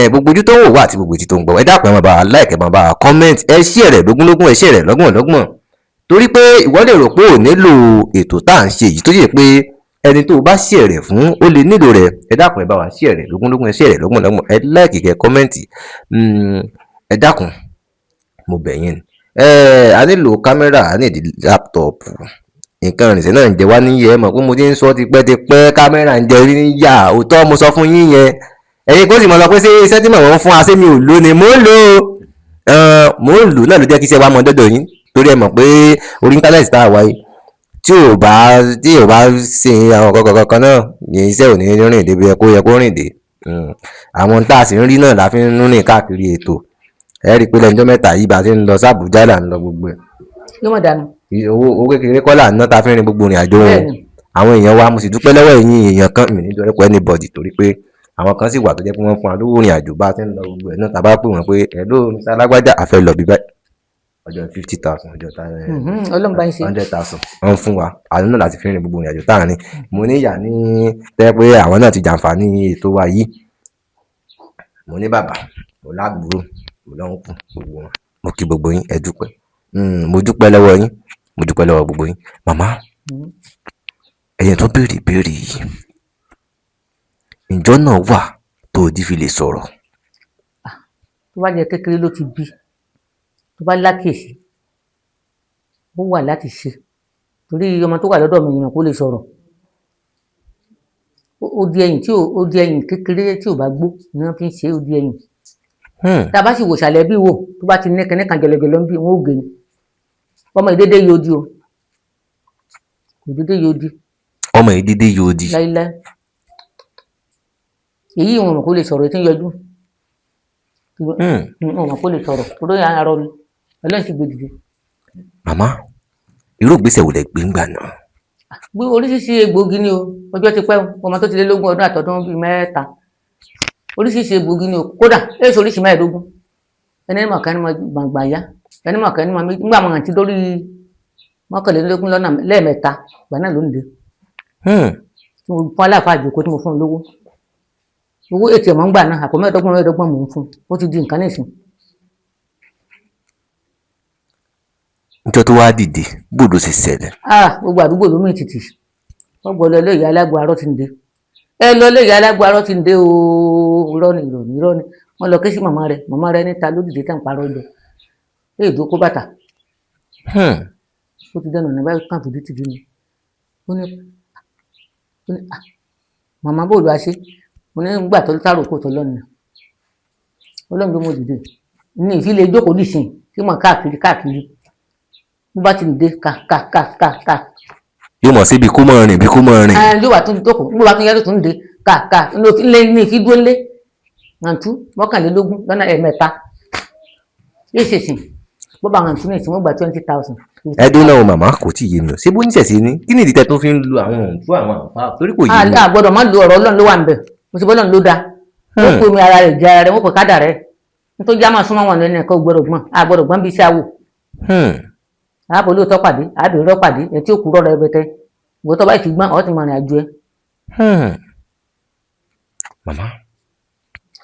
Gbogbo ojú tó ń wò wá àti gbogbo etí tó ń gbọ́, ẹ dákun ẹ máa bá wa like, ẹ máa bá wa comment, ẹ share rẹ̀ lógúnlógún, ẹ share rẹ̀ lọ́gbọ̀nlọ́gbọ̀n. Torí pé ìwọ lè rò pé ò nílò ètò tá à ń ṣe yìí tó yẹ pé ẹni tó bá share rẹ̀ fún ó lè nílò rẹ̀. Ẹ dákun ẹ bá wa share rẹ̀ lógúnlógún, ẹ share rẹ̀ lọ́gbọ̀nlọ́gbọ̀n, ẹ like, kẹ́ comment. Ẹ dákun, mo bẹ̀ yín. A nílò kámẹ́rà, a nílò láptọ̀pù. Nǹkan ìrìnsẹ̀ náà ń jẹ wá níyẹ, mọ̀ pé mo ti ń sọ tipẹ́tipẹ́, kámẹ́rà ń jẹ rí níyà, òótọ́ mo sọ fún yín yẹn. Ẹ̀yin kó sì mọ̀ lọ pé ṣé iṣẹ́ tí màmá ń fún wa ṣé mi ò lò ni mò ń lò náà ló jẹ́ kí iṣẹ́ wa mọ dọ́dọ̀ yín, torí ẹ mọ̀ pé orí íńtánẹ́ẹ̀tì tá a wáyé tí ò bá ṣe àwọn kankan náà iṣẹ́ ò ní rìn débi ẹ kó yẹ kó rìn dé. Àwọn tá a sì ń rí náà la fi ń rìn káàkiri ètò. Ẹ rí i pé lẹ́jọ́ mẹ́ta yìí bá ti ń lọ sí Àbújá là ń lọ gbogbo ẹ̀. Yóò mọ̀ dànù. Owó kékeré kọ́ là ń ná ta fi ń rin gbogbo ìrìn àjò wọn. Àwọn èèyàn wa mo sì dúpẹ́ lọ́wọ́ ẹ̀yin èèyàn kan mi nítorí pé anybody torí pé àwọn kan sì wà tó jẹ́ pé wọ́n fún wa lówó ìrìn àjò bá ti ń lọ gbogbo ẹ̀ náà tá a bá pè wọ́n pé ẹ̀ló Mr. Alágbájá a fẹ́ lọ bí báyìí ọjọ́ 50,000 ọjọ́ 100,000 wọ́n fún wa àwọn náà láti fi rin gbogbo ìrìn àjò tá à ń rìn. Mo ní ìyá ní tẹ́ pé àwọn náà ti jàǹfààní ètò wa yìí, mo ní bàbá, mo láàbúrò, mo lọ́hùn kù gbogbo wọn, mo kí gbogbo yín, ẹ dúpẹ́. Mo dúpẹ́ lọ́wọ́ yín, mo dúpẹ́ lọ́wọ́ gbogbo yín. Màmá, ẹ̀yin tó béèrè ìbéèrè yìí ǹjọ́ náà wà tó o di fi lè sọ̀rọ̀? tó bá jẹ́ kékeré ló ti bí tó bá lákèsí ó wà láti ṣe torí ọmọ tó wà lọ́dọ̀ mi èèyàn kó lè sọ̀rọ̀ ó di ẹyìn kékeré tí ò bá gbó ni wọ́n fi ń ṣe ó di ẹyìn tá a bá sì wò ṣàlẹ̀ bí wò tó bá ti ní kinní kan jẹlẹjẹlẹ ń bí wọn ò gé ni ọmọ ìdédé yóò di o kò dédé yóò di ọmọ yìí dédé yóò di láíláí èyí wọn mọ̀ kó lè sọ̀rọ̀ tí ń yọjú wọn mọ̀ kó lè sọ̀rọ̀ torí arọ ni ọlọ́run ti gbé dìde. màmá irú ìgbésẹ̀ wo lẹ gbé ńgbà náà? gbé oríṣiríṣi egbòogi ni o ọjọ́ ti pẹ́ ọmọ tó ti lé lógún ọdún àtọdún bíi mẹ́ta oríṣiríṣi egbòogi ni o kódà èso oríṣi mẹ́ẹ̀ẹ́dógún ẹni mọ̀ kan ní mo gbàngbà yá ẹni mọ̀ kan ní mo méjì nígbà mo rántí lórí mọ́kànlélógún lọ́nà lẹ́ẹ̀mẹ́ta ìgbà náà ló ń dé tí mo fún aláàfáà àjòkó tí mo fún un lówó owó ètò ẹ̀mọ́ ń gbà náà àpò mẹ́ẹ̀ẹ́dọ́gbọ̀n mò ń fún ó ti di nǹkan nísìn. níjọ́ tó wá dìde gbòdò sì ṣẹlẹ̀. gbogbo àdúgbò ló mì tìtì wọ́n gbọ́ lọ ilé ìyá alágbó arọ́ ti ń dé lọ ilé ìyá alágbó arọ́ ti ń dé ooo irọ́ ni wọ́n lọ ké sí màmá rẹ̀ níta lódìdí tá à ń parọ́ jọ èèdó kó bàtà ó ti dẹnu ọ̀nà báyìí kàn fìdí tìdí ni ó ní màmá bò ló a ṣe mo ní gbà tó tààrò kó tó lọ́nà ọlọ́run ló mọ̀ dìde ní ìfilé ìjókòó nìsín tí mo káàkiri bó bá ti dìde ká. yóò mọ̀ sí bí kó mọ̀ rìn. yóò wà tún jókòó bó bá tún yẹ tó tún dé ká ní ìfidúró lé àǹtú mọ́kànlélógún lọ́nà ẹ̀ẹ̀mẹ́ta yóò ṣèṣìn bó bá àǹtú ní ìsìn wọ́n gba 20,000. ẹdún náà màmá kò tí ì yé mi o ṣé bó níṣẹ̀ṣe ni kí ni ìdí tẹ́ tó fi ń lu àwọn òǹtú àwọn àǹfà torí kò yé mi. a gbọ́dọ̀ má lu ọ̀rọ̀ Ọlọ́run ló wà níbẹ̀ mo ti bọ́lọ́run ló dáa ó kó omi ara rẹ̀ jẹ ara rẹ̀ wọ́n kò kádà rẹ̀ nítorí já máa súnmọ́ wọn lẹ́nu ẹ̀kọ́ gbọ́dọ̀ gbọ́n bí iṣẹ́ àwò. àbò lóòótọ́ pàdé àbò irọ́ pàdé ẹ̀ tí ó kú rọ́ọ̀rọ̀ ẹbẹtẹ ìwọ tó bá ti gbọ́n ọ̀ ti mọ̀ rìn àjò ẹ̀. màmá.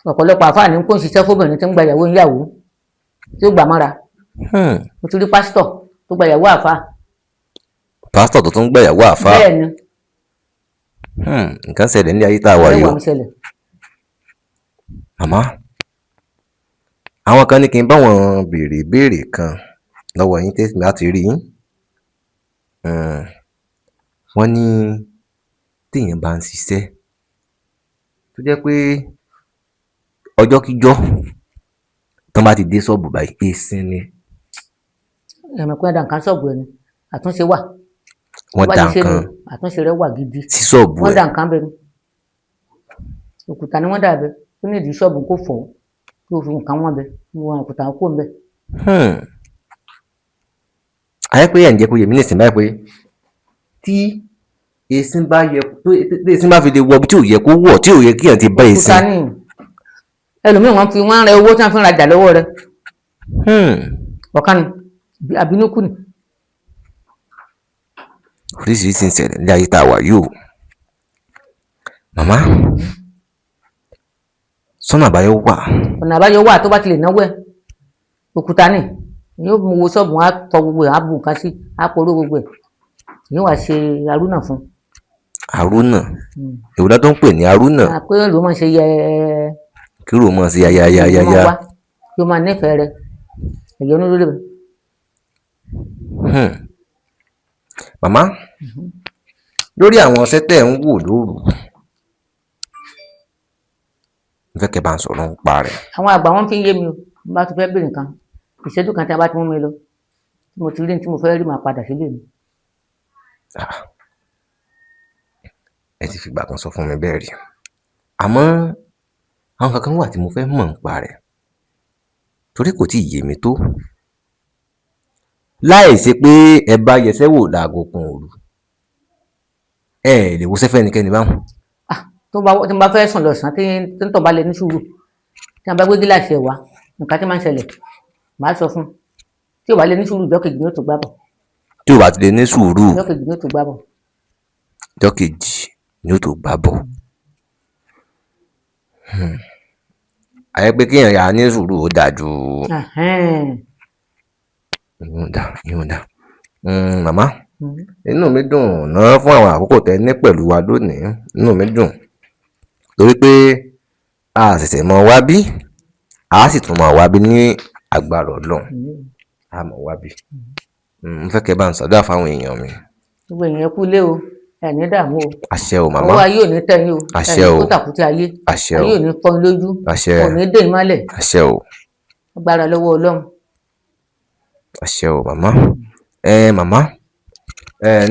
ọ̀pọ̀lọpọ̀ àfáà ní kó ń ṣiṣẹ́ fóbìnrin tí ń gba ìyàwó níyàwó tí ó gbà mọ́ra mo ti rí pásítọ̀ tó gba ìyàwó àfáà. pásítọ̀ tó tún gba ìyàwó àfáà. bẹ́ẹ̀ ni. nǹkan ṣẹlẹ̀ ní ayé tá a wà yìí o. màmá àwọn kan ní kí n bá wọn béèrè ìbéèrè kan lọ́wọ́ yín tẹ́sí láti rí yín. wọ́n ní téèyàn bá ń ṣiṣẹ́ tó jẹ́ pé ọjọ́ kíjọ́ tán bá ti dé ṣọ́ọ̀bù báyìí èsìn ni. ẹ̀mọ̀ pé ẹ̀dá nǹkan ṣọ́ọ̀bù ẹni àtúnṣe wà. wọ́n dá nǹkan àtúnṣe rẹ̀ wà gidi. sí ṣọ́ọ̀bù ẹ̀. wọ́n dá nǹkan bẹ́ẹ̀ ni òkúta ni wọ́n dà bẹ́ẹ̀ ó ní ìdí ṣọ́ọ̀bù kò fọ́ kí o fi nǹkan wọn bẹ́ẹ̀ wọn òkúta kò ń bẹ́ẹ̀. ayé pé ẹ̀ ń jẹ́ kó yẹ mí nìsín báyìí pé tí èsìn bá yẹ tó èsìn bá fi lè wọ bí tí ò yẹ kó wọ̀ tí ò yẹ kí ẹ̀ ti bá èsìn. òkúta ni ẹlòmíì wọ́n rẹ owó tí wọ́n fi ń rajà lọ́wọ́ rẹ̀ ọ̀kan ni àbínúkù ni. oríṣiríṣi ń ṣẹlẹ̀ ní ayé tá a wà yìí o. màmá sọ́nà àbáyọ wà. ọ̀nà àbáyọ wà tó bá ti lè náwó ẹ̀ òkúta ni yóò mú owó ṣọ́ọ̀bù wọn á tọ gbogbo ẹ̀ á bu nǹkan sí á polówó gbogbo ẹ̀ yóò wá ṣe arúnà fún. arúnà ìwúdá tó ń pè ní arúnà. pé ló máa ṣe yẹ kí ló mọ̀ sí yáyáyáyá. yóò máa nífẹ̀ẹ́ rẹ ẹ̀yọ́ ní lórí rẹ̀. màmá lórí àwọn ọṣẹ tẹ̀ ń wò lóru n fẹ́ kẹ́ bá ń sọ̀rọ̀ ń pa rẹ̀. àwọn àgbà wọn fi ń yé mi o bá ti fẹ́ bèrè nǹkan ìṣẹ́jú kan tí a bá ti mú mi lọ tí mo ti rí ní tí mo fẹ́ rí màá padà sílé mi. ẹ ti fìgbà kan sọ fún mi bẹ́ẹ̀ rí àmọ́ àwọn kankan wà tí mo fẹ́ mọ̀ nípa rẹ̀ torí kò tíì yé mi tó láì ṣe pé ẹ bá yẹsẹ́ wò láago kan òru ẹ lè wo sẹ́fẹ́ ẹnikẹ́ni báwọn. tí mo bá fẹ́ sùn lọ́sàn-án tí ń tọ̀ bá lè ní sùúrù tí wọ́n bá gbé gíláàsì ẹ̀ wá nǹkan tí máa ń ṣẹlẹ̀ màá sọ fún un tí ò bá lè ní sùúrù ìjọ́ kejì ni ó tó gbá bọ̀. tí ò bá ti lè ní sùúrù ìjọ́ kejì ni ó tó gbá bọ̀. ìjọ́ kejì ni ó tó gbá bọ̀. àyẹ pé kéèyàn yà á ní sùúrù ó dáa ju. ìyóò dá màmá inú mi dùn náà fún àwọn àkókò tẹ ní pẹ̀lú wa lónìí. Inú mi dùn torí pé a ṣẹ̀ṣẹ̀ mọ wá bí, a sì tún mọ wá bí ní agbára Ọlọ́run. A mọ wá bí. Mo fẹ́ kẹ́ bá ń ṣàdúrà fáwọn èèyàn mi. gbogbo èèyàn kú lé o ẹni dààmú o. Àṣẹ o màmá. ọwọ́ ayé ò ní tẹ̀yìn o. Àṣẹ o. ẹni kó tàkùtì ayé. Àṣẹ o. ayé ò ní fọ́ yín lójú. Àṣẹ. ò ní dé ìmọ́lẹ̀. Àṣẹ o. agbára lọ́wọ́ Ọlọ́run. Àṣẹ o màmá. Màmá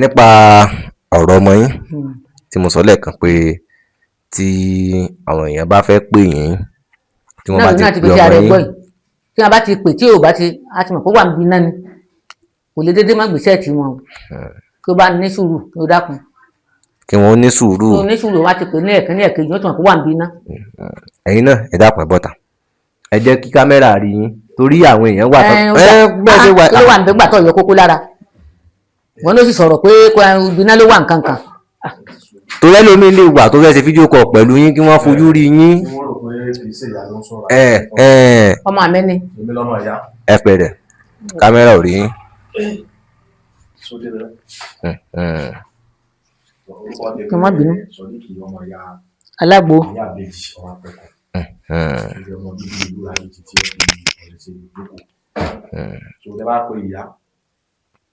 nípa ọ̀rọ̀ ọmọ yín tí mo sọ lẹ́ẹ̀kan pé tí àwọn èèyàn bá fẹ́ pè yín tí wọ́n bá ti pè ọmọ yín tí wọ́n bá ti pè tí ò bá ti a ti mọ̀ pé wà ń bí náà ni kò lè dédé má gbèsè tí wọn o kí ó bá ní sùúrù kí ó dákun. kí wọ́n ní sùúrù. kí wọ́n ní sùúrù wá ti pè ní ẹ̀kan ní ẹ̀kejì wọ́n ti mọ̀ pé wà ń bí náà. ẹ̀yin náà ẹ dákun ẹ bọ́ta ẹ jẹ́ kí kámẹ́rà rí yín torí àwọn èèyàn wà tán. bẹ́ẹ̀ ṣe wà kí ló wà ń bẹ́ gbà tó yọ kókó lára wọn ló sì sọ̀rọ̀ pé ibi náà ló wà nǹkan kan. torí ẹlòmíín lè wà tó fẹ́ ṣe fídíò kọ̀ pẹ̀lú yín kí wọ́n fojú rí yín. ọmọ àmì ni. ẹ pẹ̀rẹ̀ kámẹ́rà ò rí yín. kí wọ́n bínú. alágbo.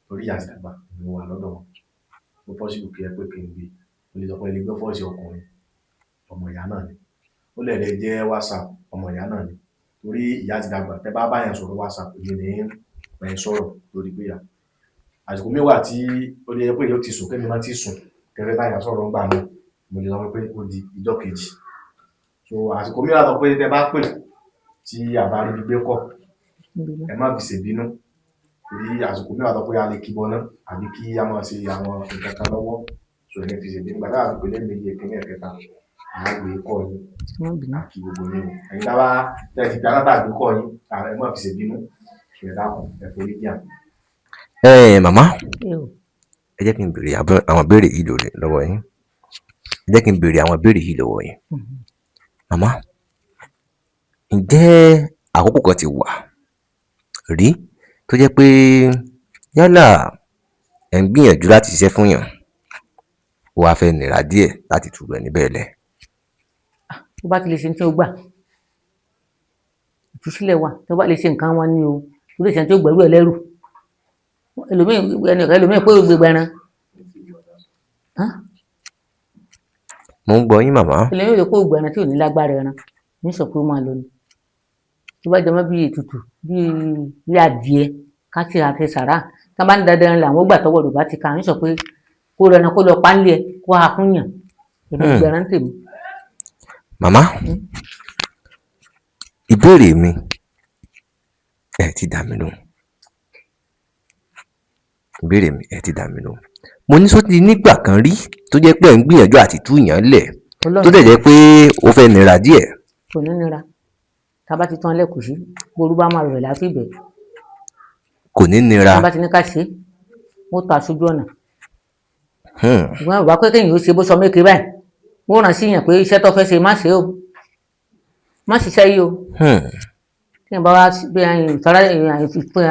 torí ìyá ti dàgbà ni wà lọ́dọ̀ wọn mo pọ́sibù kí ẹ pé kí n gbé mo lè sọ pé ilé gbé fọ́ọ̀sì ọkùnrin ọmọ ìyá náà ni ó lè lè jẹ́ WhatsApp ọmọ ìyá náà ni torí ìyá ti dàgbà tẹ bá báyàn sọ̀rọ̀ WhatsApp èmi ní ẹ̀ sọ̀rọ̀ lórí pé ya àsìkò mi wà tí ó lè pé yóò ti sùn kémi má ti sùn kẹfẹ báyàn sọ̀rọ̀ ń gbà mí mo lè sọ pé ó di ìjọ́ kejì so àsìkò mi wà sọ pé tẹ bá pè tí àbá rí gbé kọ ẹ má fi ṣèbínú torí àsìkò mi wà sọ pé a lè kíbọ náà àbí kí a máa ṣe àwọn nǹkan kan lọ́wọ́ so ẹni fi ṣèbínú gbàdá àsìkò lẹ́nu méjì ìpínlẹ̀ kẹta àgbè kọ́ yín àkí gbogbo yín ẹ̀yin dábàá tẹ̀sí tí aláta àgbè kọ́ yín ẹ má fi ṣèbínú ṣẹ̀dá kan ẹ forí díà. Màmá ẹ jẹ́ kí n béèrè àwọn ìbéèrè yìí lọ́wọ́ yín ẹ jẹ́ kí n béèrè àwọn ìbéèrè yìí lọ́wọ́ yín màmá ǹjẹ́ àkókò kan ti wà rí tó jẹ́ pé yálà ẹ̀ ń gbìyànjú láti ṣiṣẹ́ fún yàn ó wàá fẹ́ nira díẹ̀ láti tù rẹ̀ níbẹ̀ lẹ̀. tó bá ti lè ṣe ní tí ó gbà ìtúsílẹ̀ wà tó bá lè ṣe nǹkan wọn ní o tó lè ṣe ní tí ó gbẹ̀rú ẹ̀ lẹ́rù ẹlòmíì pé ó gbé ẹran. mo ń gbọ́ yín màmá. ẹlòmíì lè kó gbé ẹran tí ò ní lágbára ẹran ní sọ pé ó máa lọ ni tó bá jẹmọ́ bí ètùtù bí adìẹ ká ti àti sàrà tá a bá ń dandan làwọn ó gbà tọwọ́ rẹ̀ bá ti ká ń sọ pé kó rẹran kó lọ pánlé ẹ kó a kún yàn èmi gbẹran tèmi. màmá ìbéèrè mi ẹ ti dá mi lóhùn ìbéèrè mi ẹ ti dá mi lóhùn mo ní sọ́tì nígbà kan rí tó jẹ́ pé ẹ̀ ń gbìyànjú àti tú yàn lẹ̀ tó dẹ̀ jẹ́ pé ó fẹ́ nira díẹ̀. kò ní nira tá a bá ti tán lẹ́kùn sí ború bá máa rẹ̀ láti ibẹ̀. kò ní nira. tá a bá ti ní ká ṣe ó ta sójú ọ̀nà. ìwọ́n ìwà pé kéèyàn ó ṣe bó sọ méke báyìí wọ́n ràn sí yàn pé iṣẹ́ tó fẹ́ ṣe má ṣe o má ṣiṣẹ́ yìí o. téèyàn bá wá bí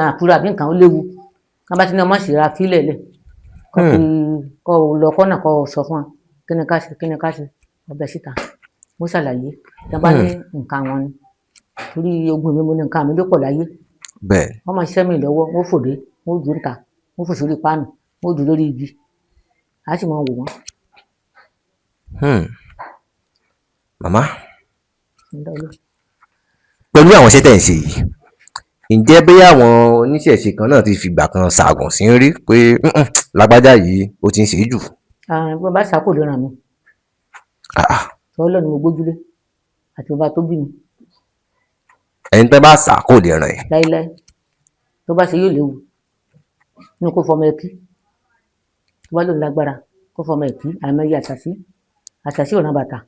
àfúrà bí nǹkan ó léwu tá a bá ti ní ọmọ ṣèrà fílẹ̀ lẹ̀ kọ́ ọ lọ kọ́nà kọ́ ọ sọ fún wa kí ni ká ṣe ọbẹ̀ síta mo ṣàlàyé tí wọ́n bá ní nǹkan wọn ni torí ogun mi mo ní nǹkan mi ló pọ̀ láyé bẹ́ẹ̀ wọ́n máa ṣiṣẹ́ mi lọ́wọ́ wọ́n fòde wọ́n jù ń ta wọ́n fò sórí páànù wọ́n jù lórí igi a sì máa wò wọ́n. màmá pẹ̀lú àwọn iṣẹ́ tẹ̀ ń ṣe yìí ǹjẹ́ bóyá àwọn oníṣẹ̀ṣe kan náà ti fìgbà kan ṣàgùn sí rí pé lágbájá yìí ó ti ń ṣe é jù. bí wọ́n bá ṣàkó lè ràn mí Ọlọ́run ni mo gbójúlé àti bàbá tó bí mi. ẹni tẹ́ bá ṣàkó lè ràn ẹ́. láíláí tó bá ṣe yóò léwu inú kó fọmọ ẹkí tó bá lòun lágbára kó fọmọ ẹkí àìmọye àṣàṣì ọ̀nà bàtà.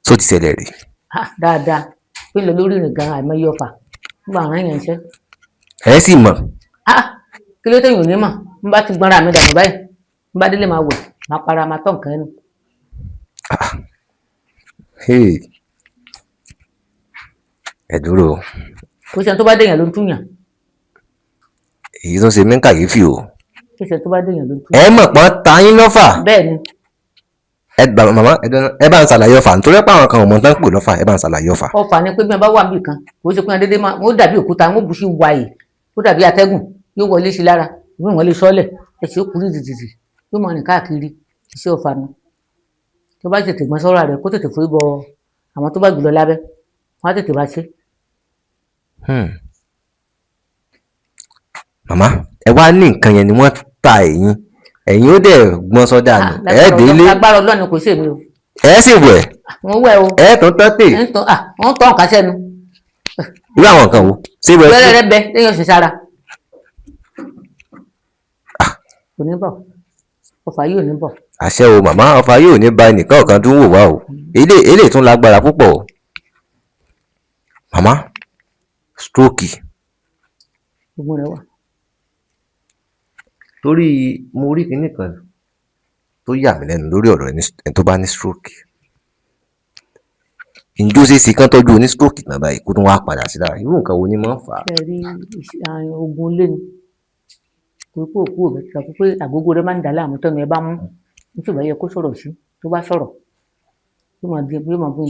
tó ti ṣẹlẹ̀ rí. dáadáa pé lọ lórí ìrìn gan àìmọye ọfà nígbà àwọn èèyàn ṣe. ẹ sì mọ̀. kí ló tẹ̀yìn ò ní mọ̀ n bá ti gbọ́nra mi dànù báyìí n bá délé máa wẹ̀ máa para máa tọ̀ nǹkan ẹnu. ẹ dúró. kò sí ẹni tó bá dẹ̀yàn ló ń túyàn. èyí tó ń ṣe mí ń kàyéfì o. kíṣẹ́ tó bá dèèyàn ló tú. ẹ mọ̀ pọ́n ta yín lọ́fà. bẹ́ẹ̀ ni. Màmá ẹ bá ń ṣàlàyé ọfà nítorí pé àwọn kan ò mọ̀ tán pè lọ́fà ẹ bá ń ṣàlàyé ọfà. ọfà ni pé bí wọn bá wà níbì kan kò ṣe pé wọn dédé máa wọn dàbí òkúta wọn bù sí wàyè ó dàbí atẹ́gùn yóò wọlé sí lára ìwé wọn lè sọ́lẹ̀ ẹ̀sìn ó kúrú dìdìdì yóò máa rìn káàkiri iṣẹ́ ọfà nu. tó bá tètè gbọ́n sọ́ra rẹ̀ kó tètè forí bọ àwọn tó bá jùlọ lábẹ́ wọn á tètè bá ṣe. Màmá ẹ wá ní nǹkan yẹn ni wọ́n ta ẹ̀yin ó dẹ̀ gbọ́n sọ́dà ni ẹ délé. lágbára Ọlọ́run kò sí èmi o. ẹ sì wẹ̀. wọ́n wẹ̀ o. ẹ tó tọ́ tè. wọ́n tọ́ nǹkan sẹ́nu. irú àwọn nǹkan wo. bẹ́rẹ̀ rẹ bẹ lẹ́yìn oṣù sára. kò ní bọ̀ ọfà yìí ò ní bọ̀. àṣẹ o màmá ọfà yìí ò ní ba ẹnìkan ọ̀kan tó ń wò wá o eléyìí tún lágbára púpọ̀ o. màmá stroke. gbogbo rẹ wà. torí mo rí kinní kan tó yà mí lẹ́nu lórí ọ̀rọ̀ ẹni tó bá ní stroke. ǹjọ́ ṣe é ṣe kán tọ́jú oní stroke náà báyìí kó tún wá padà sí lára irú nǹkan wo ni máa ń fà á. ẹ rí ogun ilé ni torí pé òkú òbẹ sọ pé àgógó rẹ máa ń dà láàmú tẹnu ẹ bá mú nítorí báyẹ kó sọ̀rọ̀ sí tó bá sọ̀rọ̀ yóò máa gbé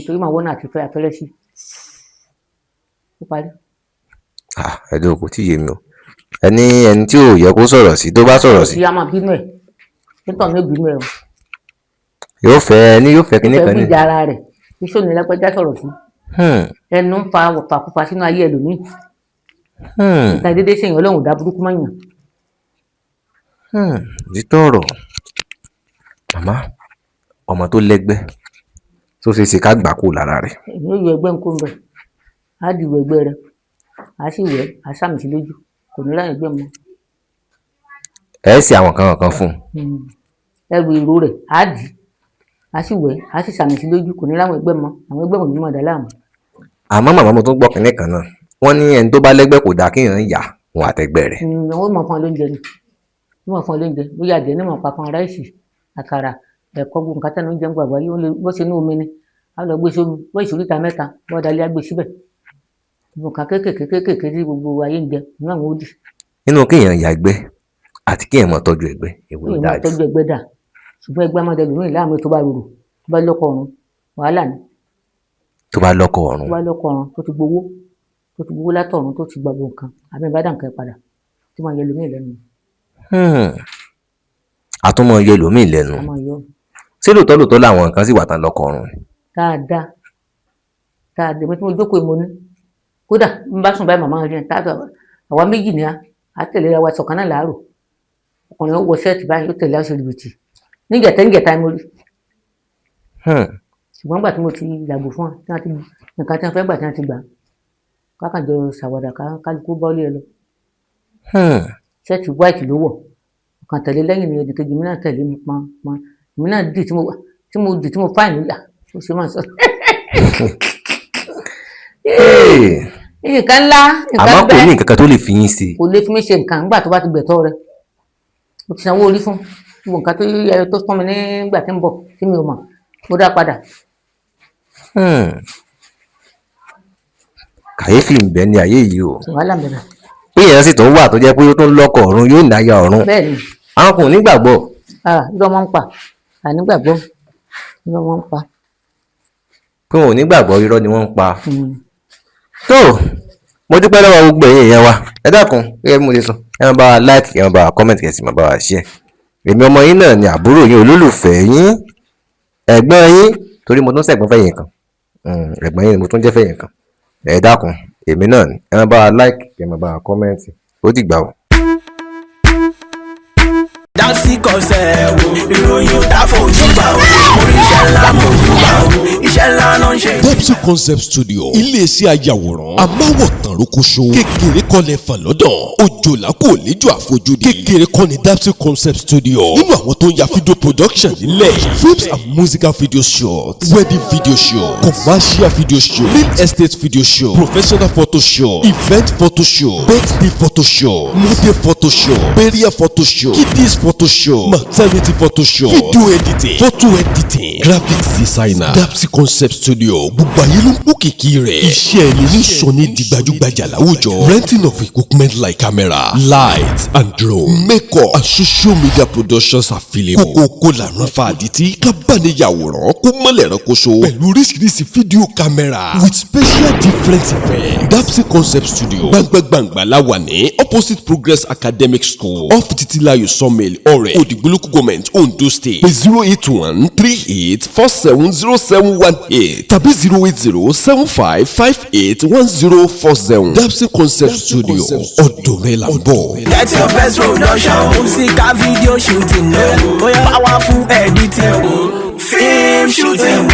torí máa wọ́nà àti fẹ́ afẹ́rẹ́ sí ó parí. ẹ̀dùn kò tí ì yé mi o ẹni tí ò yẹ kó sọ̀rọ̀ sí tó bá sọ̀rọ̀ sí. ìyá máa bínú ẹ̀ nítorí ní bínú ẹ̀ o. yóò fẹ́ kinní kan ní. ó fẹ́ bíjà ara rẹ̀ iṣẹ́ òní lápẹ́já sọ̀rọ̀ sí. ẹnu ń fa wọ̀fàkúfà sínú ayé ẹlòmíì. ìta dédé sèyàn Ọlọ́run dá burúkú mọ́ yàn. dítọ́ ọ̀rọ̀ màmá ọmọ tó lẹ́gbẹ́ tó ṣe é ṣe ká gbà kó lára rẹ̀. èmi ò yọ ẹgbẹ́ ń kó ń bẹ̀ á dìbò ẹgbẹ́ rẹ̀ á sì wẹ̀ á sàmì sí lójú kò ní láyé ẹgbẹ́ mọ́. ẹ ṣe àwọn kan fún un. ẹrù ìró rẹ̀ á dì á sì wẹ̀ á sì sàmì sí lójú kò ní láwọn ẹgbẹ́ mọ́ àwọn ẹgbẹ́ wọn ní mọ̀ dá láàmú. àmọ́ màmá mo tún gbọ́ kínní kan náà wọ́n ní ẹni tó bá lẹ́gbẹ́ kò dáa kéèyàn yà wọn àtẹgbẹ́ rẹ̀. wọ́n mọ̀ fún ọ lóúnjẹ ni wọ́n mọ̀ fún ọ lóúnjẹ bóyá àjẹ́ ní mọ̀ papọ̀ ráìsì àkàrà ẹ̀kọ́ gbogbo nǹkan tẹ́nu oúnjẹ ń gbàgbọ́ yóò bó ṣe ní omi ni á lọ gbé sómi bó ìṣòríta mẹ́ta bó dalẹ́ á gbé síbẹ̀ gbogbo nǹkan kéékèèké tí gbogbo ayé ń jẹ náà wọ́n ó dì. nínú kéèyàn yàgbẹ́ àti kéèyàn máa tọ́jú ẹgbẹ́ èwo ló dáa jù. tọ́jú ẹgbẹ́ dà ṣùgbọ́n ẹgbẹ́ amáde lóyún láàmú tó bá rorò tó bá lọ́kọ̀ ọ̀run wàhálà ni. tó bá lọ́kọ̀ ọ̀run. tó bá lọ́kọ̀ ọ̀run tó ti gbowó látọ̀run tó ti gbàgbọ́ nǹkan àbí ìbádàn kan padà tí máa yẹ lómìn lẹ́nu. àtúmọ̀ yẹ lómìn lẹ́nu. ṣé lóòótọ́ làwọn nǹkan sì wà tán lọ́kọ̀ ọ̀run. dáadáa èmi tí mo jókòó mo ní kódà n bá sùn báyìí màmá rẹ̀ táàbà àwa méjì ni a tẹ̀lé ra wa sọ̀kan náà láàárọ̀ ọkùnrin ó wọ ṣẹ́ẹ̀tì báyìí ó tẹ̀lé aṣọ ìrìbìtì níjẹ̀ta mo rí. ṣùgbọ́n gbà tí mo ti yàgò fún wa tí wọ́n ti nǹkan tí wọ́n fẹ́ gbà tí wọ́n ti gbà kákànjọ ṣàwàdà kálukú bọ́ọ̀lì ẹ lọ. ṣẹ́ẹ̀tì white ló wọ̀ ọ̀kan tẹ̀lé lẹ́yìn ní ẹnìkejì mi náà tẹ̀lé mi pọn mi náà dì tí mo fáìn níyà ó ṣe máa sọ. nǹkan ńlá àmọ́ kò ní nǹkan kan tó lè fi yín sí. kò lè fi mí ṣe nǹkan nígbà tó bá ti gbẹ̀tọ́ rẹ̀ mo ti sanwó orí fún gbogbo nǹkan tó fún mi nígbà tí ń bọ̀ tí mi ò mọ̀ mo dá padà. kàyéfì ń bẹ ní ayé yìí o. wàhálà bẹ̀rẹ̀. pé èèyàn sì tún wà tó jẹ́ pé ó tún lọ́kọ̀ ọ̀run yóò náyà ọ̀run. bẹ́ẹ̀ni. àwọn kò ní gbàgbọ́. irọ́ wọn ń pa ànígbàgbọ́ irọ́ wọn ń pa. pé wọn ò ní gbàgbọ́ irọ́ ni wọ́n ń pa. tó mo dúpẹ́ lọ́wọ́ gbogbo ẹ̀yin èèyàn wa ẹ dákun gẹ́gẹ́ bí mo ṣe sọ ẹ máa bá wa like ẹ máa bá wa comment kẹ́ sì máa bá wa share. èmi ọmọ yín náà ni àbúrò yín olólùfẹ́ yín ẹ̀gbọ́n yín torí mo tún ṣẹ̀gbọ́n fẹ̀yìn kan ẹ̀gbọ́n yín ni mo tún jẹ́ fẹ̀yìn kan ẹ dákun èmi náà ni ẹ máa bá wa like ẹ máa bá wa comment ó dìgbà o. Dapsy Concept ìròyìn dáfojúbà oríṣẹ́ ńlá mojúbà iṣẹ́ ńlá náà ń ṣe. Dapsy Concept Studio iléeṣẹ́ ayàwòrán amáwòtán rókòṣó kékeré kọ́lẹ̀ fàn lọ́dọ̀ òjòlá kò níjọ́ àfojúdi kékeré kọ́ ni Dapsy Concept Studio nínú àwọn tó ń ya video production nílẹ̀ films and musical video shots wedding video show commercial video show real estate video show professional photo show event photo show birthday photo show model photo show burial photo show kiddies photo show maternity photo show video editing photo editing graphics designer Dapsy Concept Concept Studio gbogbo ayé ló ń kó kìkì rẹ̀. Iṣẹ́ ẹni ní sọ ní di gbajúgbajà láwùjọ. Renting of equipment like camera, lights and drone, makeup and social media productions available. Kókó làrán fa àdìtí kábàániyàwòrán kó mọ́lẹ̀ ránkoṣo. Pẹ̀lú oríṣiríṣi fídíò camera with special different effects. Dapsy Concept Studio gbàngbàngbà la wà ní opposite Progress Academic School off Titilayo Sawmill Ọ̀rẹ́ Òdìgbòlókù Government Ondo State. Pé 08138470718 tàbí 08075581040. Dapsy Concept Studio ọ̀dọ̀ rẹ̀ là ń bọ̀. Get your best production, musical video shooting, powerful editing, film shooting.